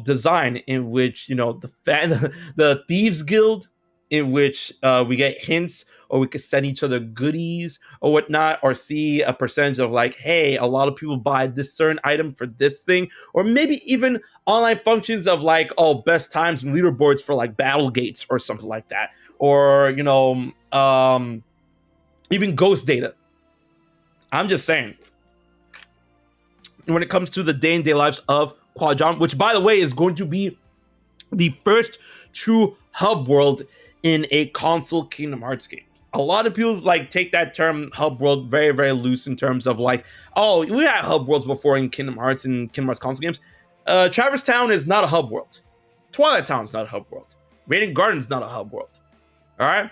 design in which, the Thieves Guild, in which we get hints or we could send each other goodies or whatnot, or see a percentage of like, hey, a lot of people buy this certain item for this thing, or maybe even online functions of like, oh, best times and leaderboards for like battle gates or something like that, or even ghost data. I'm just saying, when it comes to the day-to-day lives of Quadron, which by the way is going to be the first true hub world in a console Kingdom Hearts game. A lot of people like take that term hub world very, very loose in terms of like, oh, we had hub worlds before in Kingdom Hearts and Kingdom Hearts console games. Traverse Town is not a hub world. Twilight Town is not a hub world. Radiant Garden is not a hub world. All right?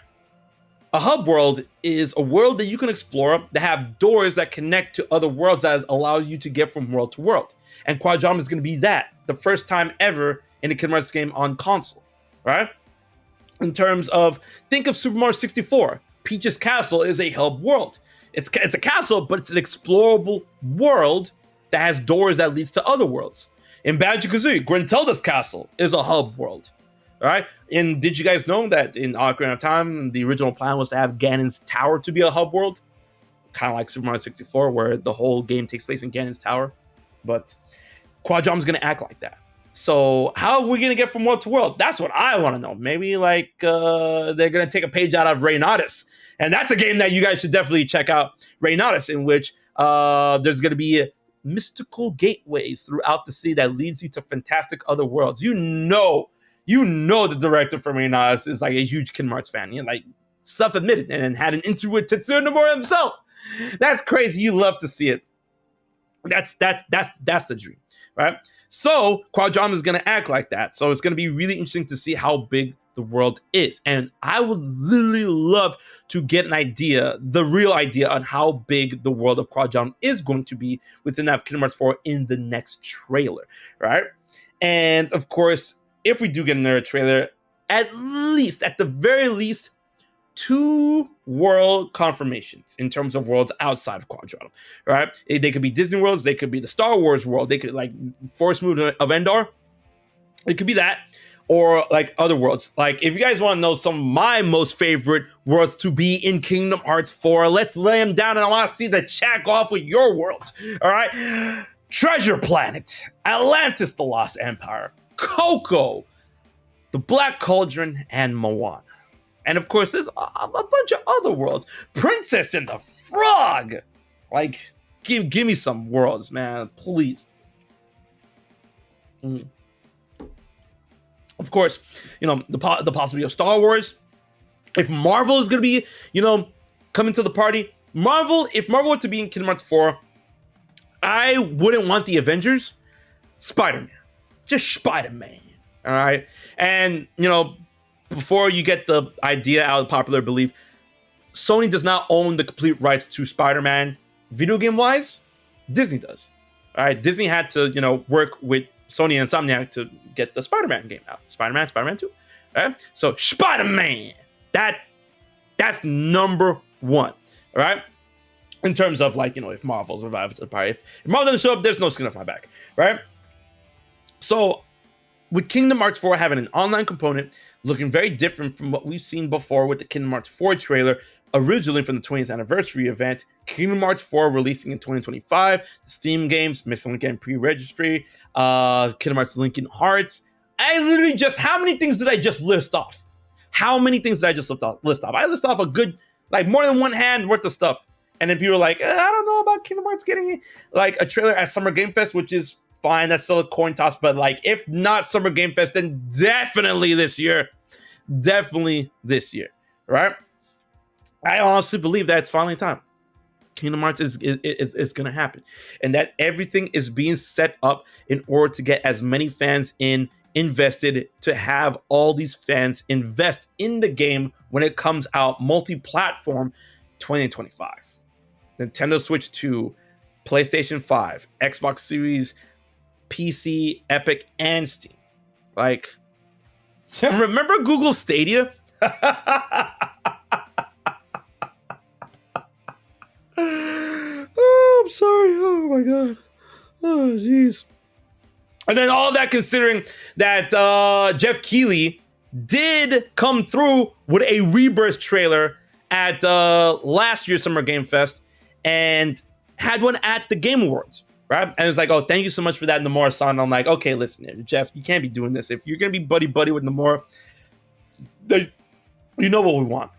A hub world is a world that you can explore that have doors that connect to other worlds that allows you to get from world to world. And Quadron is going to be that. The first time ever in a Kingdom Hearts game on console. Right? In terms of, think of Super Mario 64. Peach's Castle is a hub world. It's a castle, but it's an explorable world that has doors that leads to other worlds. In Banjo-Kazooie, Grentilda's Castle is a hub world. All right. And did you guys know that in Ocarina of Time, the original plan was to have Ganon's Tower to be a hub world? Kind of like Super Mario 64, where the whole game takes place in Ganon's Tower. But Quadron's going to act like that. So how are we going to get from world to world? That's what I want to know. Maybe like they're going to take a page out of Reynaudus. And that's a game that you guys should definitely check out, Reynaudus, in which there's going to be mystical gateways throughout the city that leads you to fantastic other worlds. You know the director from Reynaudus is like a huge Kingdom Hearts fan. Like self-admitted, and had an interview with Tetsuya Nomura himself. That's crazy. You love to see it. That's the dream, right? So Quadron is going to act like that. So it's going to be really interesting to see how big the world is. And I would literally love to get an idea, the real idea on how big the world of Quadron is going to be within that Kingdom Hearts 4 in the next trailer, right? And of course, if we do get another trailer, at the very least, 2 world confirmations in terms of worlds outside of Quadron, right? They could be Disney worlds, they could be the Star Wars world, they could like Forest Moon of Endor, it could be that, or like other worlds. Like if you guys want to know some of my most favorite worlds to be in Kingdom Hearts 4, let's lay them down, and I want to see the chat go off with your worlds. All right, Treasure Planet, Atlantis, the Lost Empire, Coco, the Black Cauldron, and Moana. And of course, there's a bunch of other worlds. Princess and the Frog. Like, give me some worlds, man, please. Of course, the possibility of Star Wars. If Marvel is gonna be, coming to the party, if Marvel were to be in Kingdom Hearts 4, I wouldn't want the Avengers. Spider-Man, just Spider-Man. All right, and before you get the idea out of popular belief, Sony does not own the complete rights to Spider-Man video game wise. Disney does. All right, Disney had to work with Sony and Insomniac to get the Spider-Man game out. Spider-Man 2. All right, so Spider-Man, that's number 1. All right, in terms of like if Marvel survives the party, if Marvel doesn't show up, there's no skin off my back, right? So with Kingdom Hearts 4 having an online component, looking very different from what we've seen before with the Kingdom Hearts 4 trailer, originally from the 20th anniversary event, Kingdom Hearts 4 releasing in 2025, the Steam games, Missing Link Pre-Registry, Kingdom Hearts Linking Hearts. I literally how many things did I just list off? How many things did I just list off? I list off a good, like more than one hand worth of stuff. And then people are like, I don't know about Kingdom Hearts getting like a trailer at Summer Game Fest, which is fine, that's still a coin toss, but like if not Summer Game Fest, then definitely this year, right? I honestly believe that it's finally time. Kingdom Hearts is going to happen, and that everything is being set up in order to get as many fans invested, to have all these fans invest in the game when it comes out multi-platform 2025. Nintendo Switch 2, PlayStation 5, Xbox Series, PC, Epic, and Steam. Like, remember Google Stadia? Oh, I'm sorry. Oh my god. Oh jeez. And then all that considering that Jeff Keighley did come through with a Rebirth trailer at last year's Summer Game Fest and had one at the Game Awards, right? And it's like, oh, thank you so much for that, Nomura-san. I'm like, okay, listen, Jeff, you can't be doing this. If you're gonna be buddy with Nomura, you know what we want.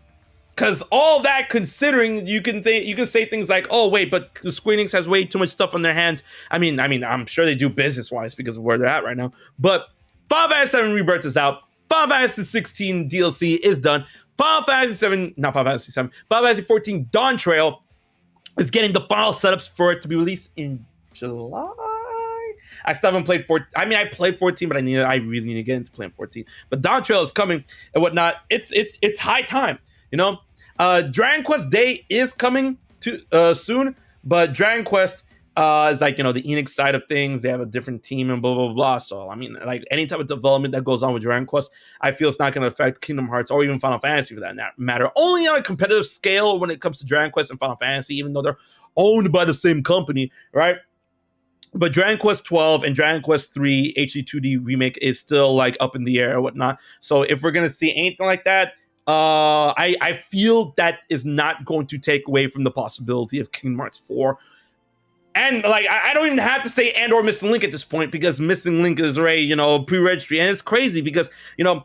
Because all that considering, you can say things like, oh wait, but Square Enix has way too much stuff on their hands. I mean, I'm sure they do business wise because of where they're at right now. But Final Fantasy VII Rebirth is out. Final Fantasy 16 DLC is done. Final Fantasy 14 Dawn Trail is getting the final setups for it to be released in July. I still haven't played 14. I mean, I played 14, but I really need to get into playing 14. But Dawn Trail is coming and whatnot. It's high time. You know, Dragon Quest Day is coming to soon, but Dragon Quest is like, you know, the Enix side of things. They have a different team and blah, blah, blah. So, I mean, like any type of development that goes on with Dragon Quest, I feel it's not going to affect Kingdom Hearts or even Final Fantasy for that matter. Only on a competitive scale when it comes to Dragon Quest and Final Fantasy, even though they're owned by the same company, right? But Dragon Quest 12 and Dragon Quest 3 HD 2D remake is still like up in the air or whatnot. So if we're going to see anything like that, I feel that is not going to take away from the possibility of Kingdom Hearts 4. And like, I don't even have to say and or Missing Link at this point, because Missing Link is already, you know, pre-registry. And it's crazy because, you know,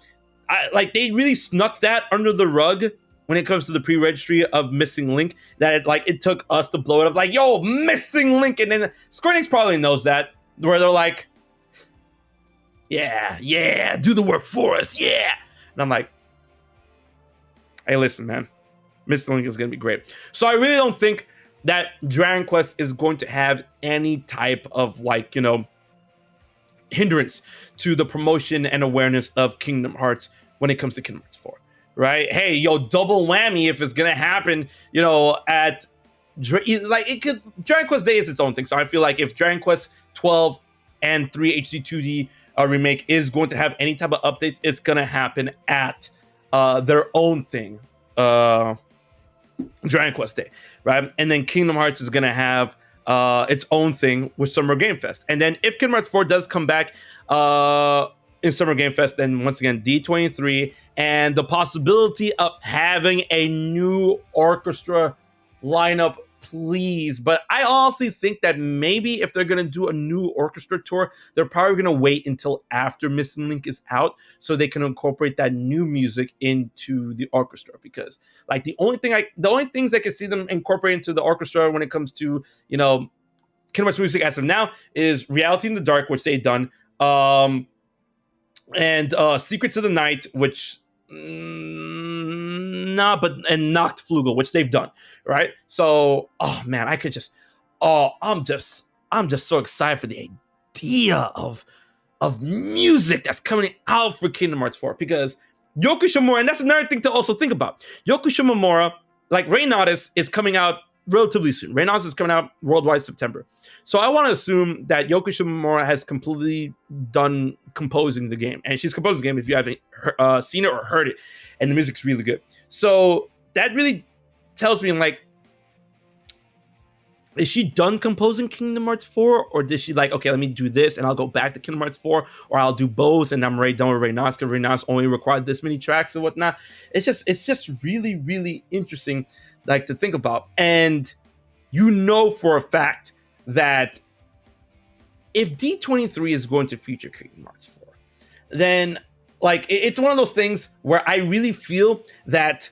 they really snuck that under the rug when it comes to the pre-registry of Missing Link, that it took us to blow it up like, yo, Missing Link. And then Square Enix probably knows that, where they're like, yeah, do the work for us, yeah. And I'm like, hey, listen, man, Missing Link is going to be great. So I really don't think that Dragon Quest is going to have any type of, like, you know, hindrance to the promotion and awareness of Kingdom Hearts when it comes to Kingdom Hearts 4, right? Hey, yo, double whammy if it's going to happen, you know, at, like, it could, Dragon Quest Day is its own thing. So I feel like if Dragon Quest 12 and 3 HD 2D remake is going to have any type of updates, it's going to happen at their own thing, Dragon Quest Day, right? And then Kingdom Hearts is going to have its own thing with Summer Game Fest. And then if Kingdom Hearts 4 does come back in Summer Game Fest, then once again, D23 and the possibility of having a new orchestra lineup, please. But I honestly think that maybe if they're going to do a new orchestra tour, they're probably going to wait until after Missing Link is out so they can incorporate that new music into the orchestra. Because like the only things I can see them incorporate into the orchestra when it comes to, you know, Kingdom Hearts music as of now is Reality in the Dark, which they've done, and Secrets of the Night, which and Nacht Flugel, which they've done, right? So, oh man, I'm just so excited for the idea of music that's coming out for Kingdom Hearts 4, because Yoko Shimomura, and that's another thing to also think about. Yoko Shimomura, like Reynaudis, is coming out relatively soon. Reynaudis is coming out worldwide September. So I want to assume that Yoko Shimomura has completely done composing the game. And she's composing the game if you haven't seen it or heard it. And the music's really good. So that really tells me, I'm like, is she done composing Kingdom Hearts 4? Or did she like, okay, let me do this and I'll go back to Kingdom Hearts 4, or I'll do both and I'm already done with Reynaudis because Reynaudis only required this many tracks and whatnot. It's just really, really interesting, like, to think about. And you know for a fact that if D23 is going to feature Kingdom Hearts 4, then like it's one of those things where I really feel that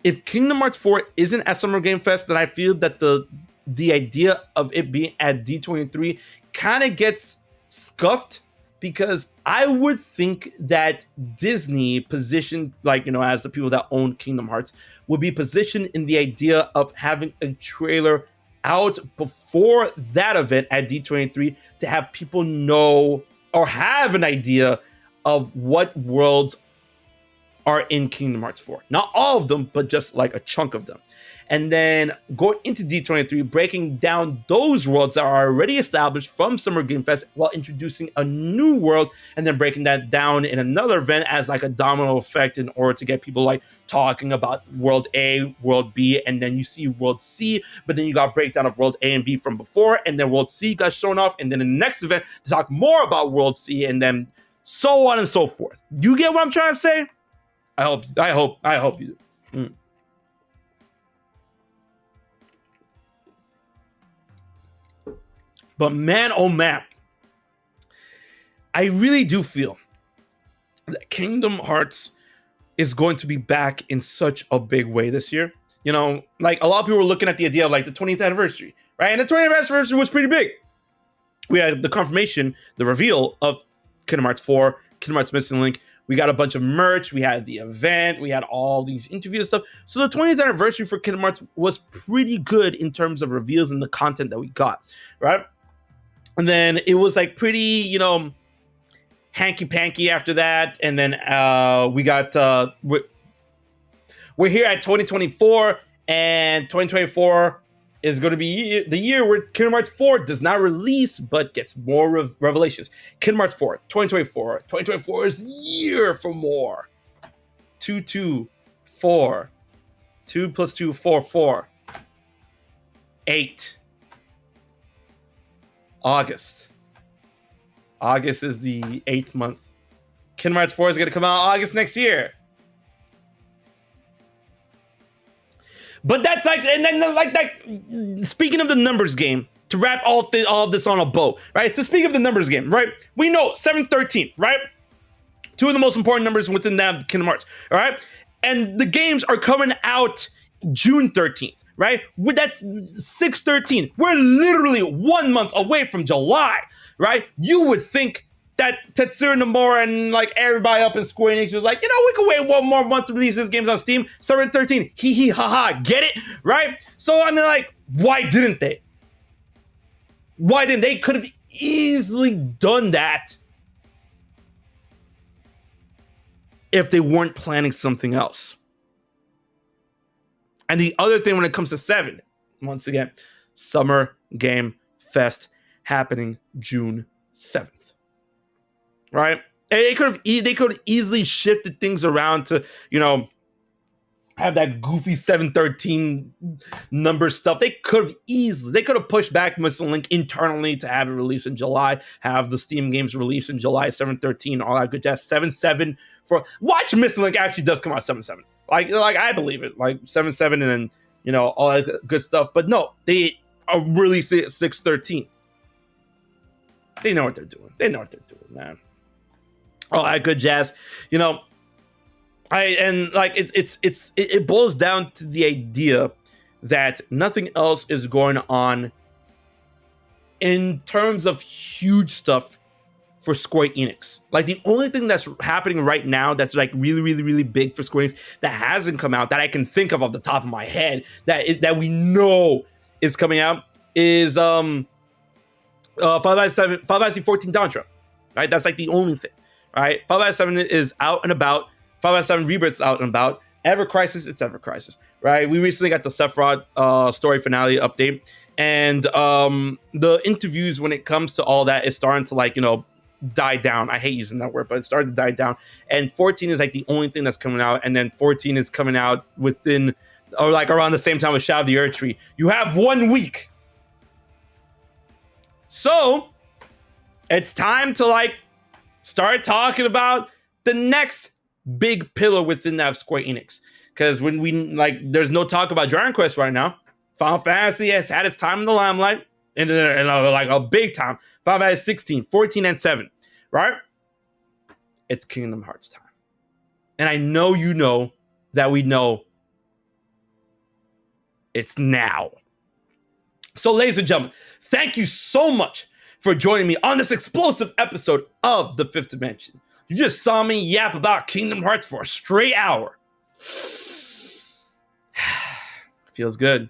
if Kingdom Hearts 4 isn't at Summer Game Fest, then I feel that the idea of it being at D23 kind of gets scuffed, because I would think that Disney positioned, like, you know, as the people that own Kingdom Hearts, would be positioned in the idea of having a trailer out before that event at D23 to have people know or have an idea of what worlds are in Kingdom Hearts 4. Not all of them, but just like a chunk of them. And then going into D23, breaking down those worlds that are already established from Summer Game Fest while introducing a new world, and then breaking that down in another event as like a domino effect in order to get people like talking about World A, World B, and then you see World C, but then you got breakdown of World A and B from before, and then World C got shown off, and then in the next event to talk more about World C, and then so on and so forth. You get what I'm trying to say? I hope you do. But man, oh man, I really do feel that Kingdom Hearts is going to be back in such a big way this year. You know, like a lot of people were looking at the idea of like the 20th anniversary, right? And the 20th anniversary was pretty big. We had the confirmation, the reveal of Kingdom Hearts 4, Kingdom Hearts Missing Link. We got a bunch of merch. We had the event. We had all these interviews and stuff. So the 20th anniversary for Kingdom Hearts was pretty good in terms of reveals and the content that we got, right? And then it was like pretty, you know, hanky-panky after that. And then we got, we're here at 2024, and 2024 is going to be the year where Kingdom Hearts 4 does not release, but gets more revelations. Kingdom Hearts 4, 2024. 2024 is the year for more. 2, 2, 4. 2 plus 2, 4, 4. 8. August. August is the 8th month. Kingdom Hearts 4 is going to come out August next year. But that's like, and then like that. Speaking of the numbers game, to wrap all of this on a bow, right? So speak of the numbers game, right? We know 713, right? Two of the most important numbers within that Kingdom Hearts, all right? And the games are coming out June 13th, right? That's 613. We're literally 1 month away from July, right? You would think that Tetsuya Nomura and like everybody up in Square Enix was like, you know, we could wait 1 more month to release these games on Steam. 713, hee hee ha ha, get it? Right? So I mean, like, why didn't they? Why didn't they? Could have easily done that if they weren't planning something else. And the other thing when it comes to 7, once again, Summer Game Fest happening June 7th. Right? They could have easily shifted things around to, you know, have that goofy 713 number stuff. They could have pushed back Missing Link internally to have it released in July, have the Steam games released in July 713, all that good jazz. 7-7 for watch Missing Link actually does come out 7-7. Like I believe it. Like 7-7 and then, you know, all that good stuff. But no, they are releasing it 613. They know what they're doing. Man. All that good jazz. You know, it boils down to the idea that nothing else is going on in terms of huge stuff for Square Enix. Like the only thing that's happening right now that's like really, really, really big for Square Enix that hasn't come out that I can think of off the top of my head that we know is coming out is 5x7 14 Tantra. Right? That's like the only thing. Right? 5x7 is out and about. 5x7 Rebirth is out and about. Ever Crisis, it's Ever Crisis. Right? We recently got the Sephiroth story finale update. And the interviews when it comes to all that is starting to like, you know, die down. I hate using that word, but it started to die down. And 14 is like the only thing that's coming out. And then 14 is coming out within or like around the same time with Shadow of the Earth Tree. You have 1 week. So it's time to like start talking about the next big pillar within that of Square Enix. Because when we like, there's no talk about Dragon Quest right now. Final Fantasy has had its time in the limelight, and like a big time. 5 out of 16, 14, and 7, right? It's Kingdom Hearts time. And I know you know that we know it's now. So, ladies and gentlemen, thank you so much for joining me on this explosive episode of The Fifth Dimension. You just saw me yap about Kingdom Hearts for a straight hour. Feels good.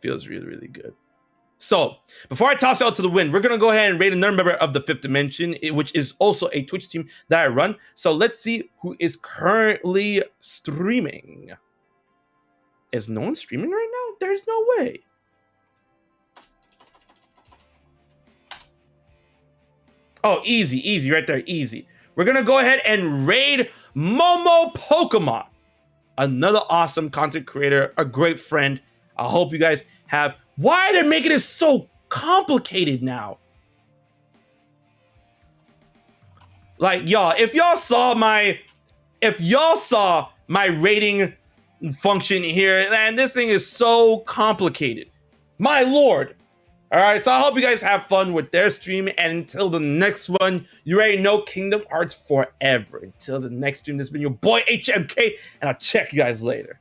Feels really, really good. So, before I toss it out to the wind, we're going to go ahead and rate another member of the Fifth Dimension, which is also a Twitch team that I run. So, let's see who is currently streaming. Is no one streaming right now? There's no way. Oh, easy right there, easy. We're going to go ahead and raid Momo Pokemon. Another awesome content creator, a great friend. I hope you guys have... Why they're making it so complicated now? Like, y'all, if y'all saw my rating function here, man, this thing is so complicated. My lord. All right, so I hope you guys have fun with their stream. And until the next one, you already know Kingdom Hearts forever. Until the next stream, this has been your boy HMK, and I'll check you guys later.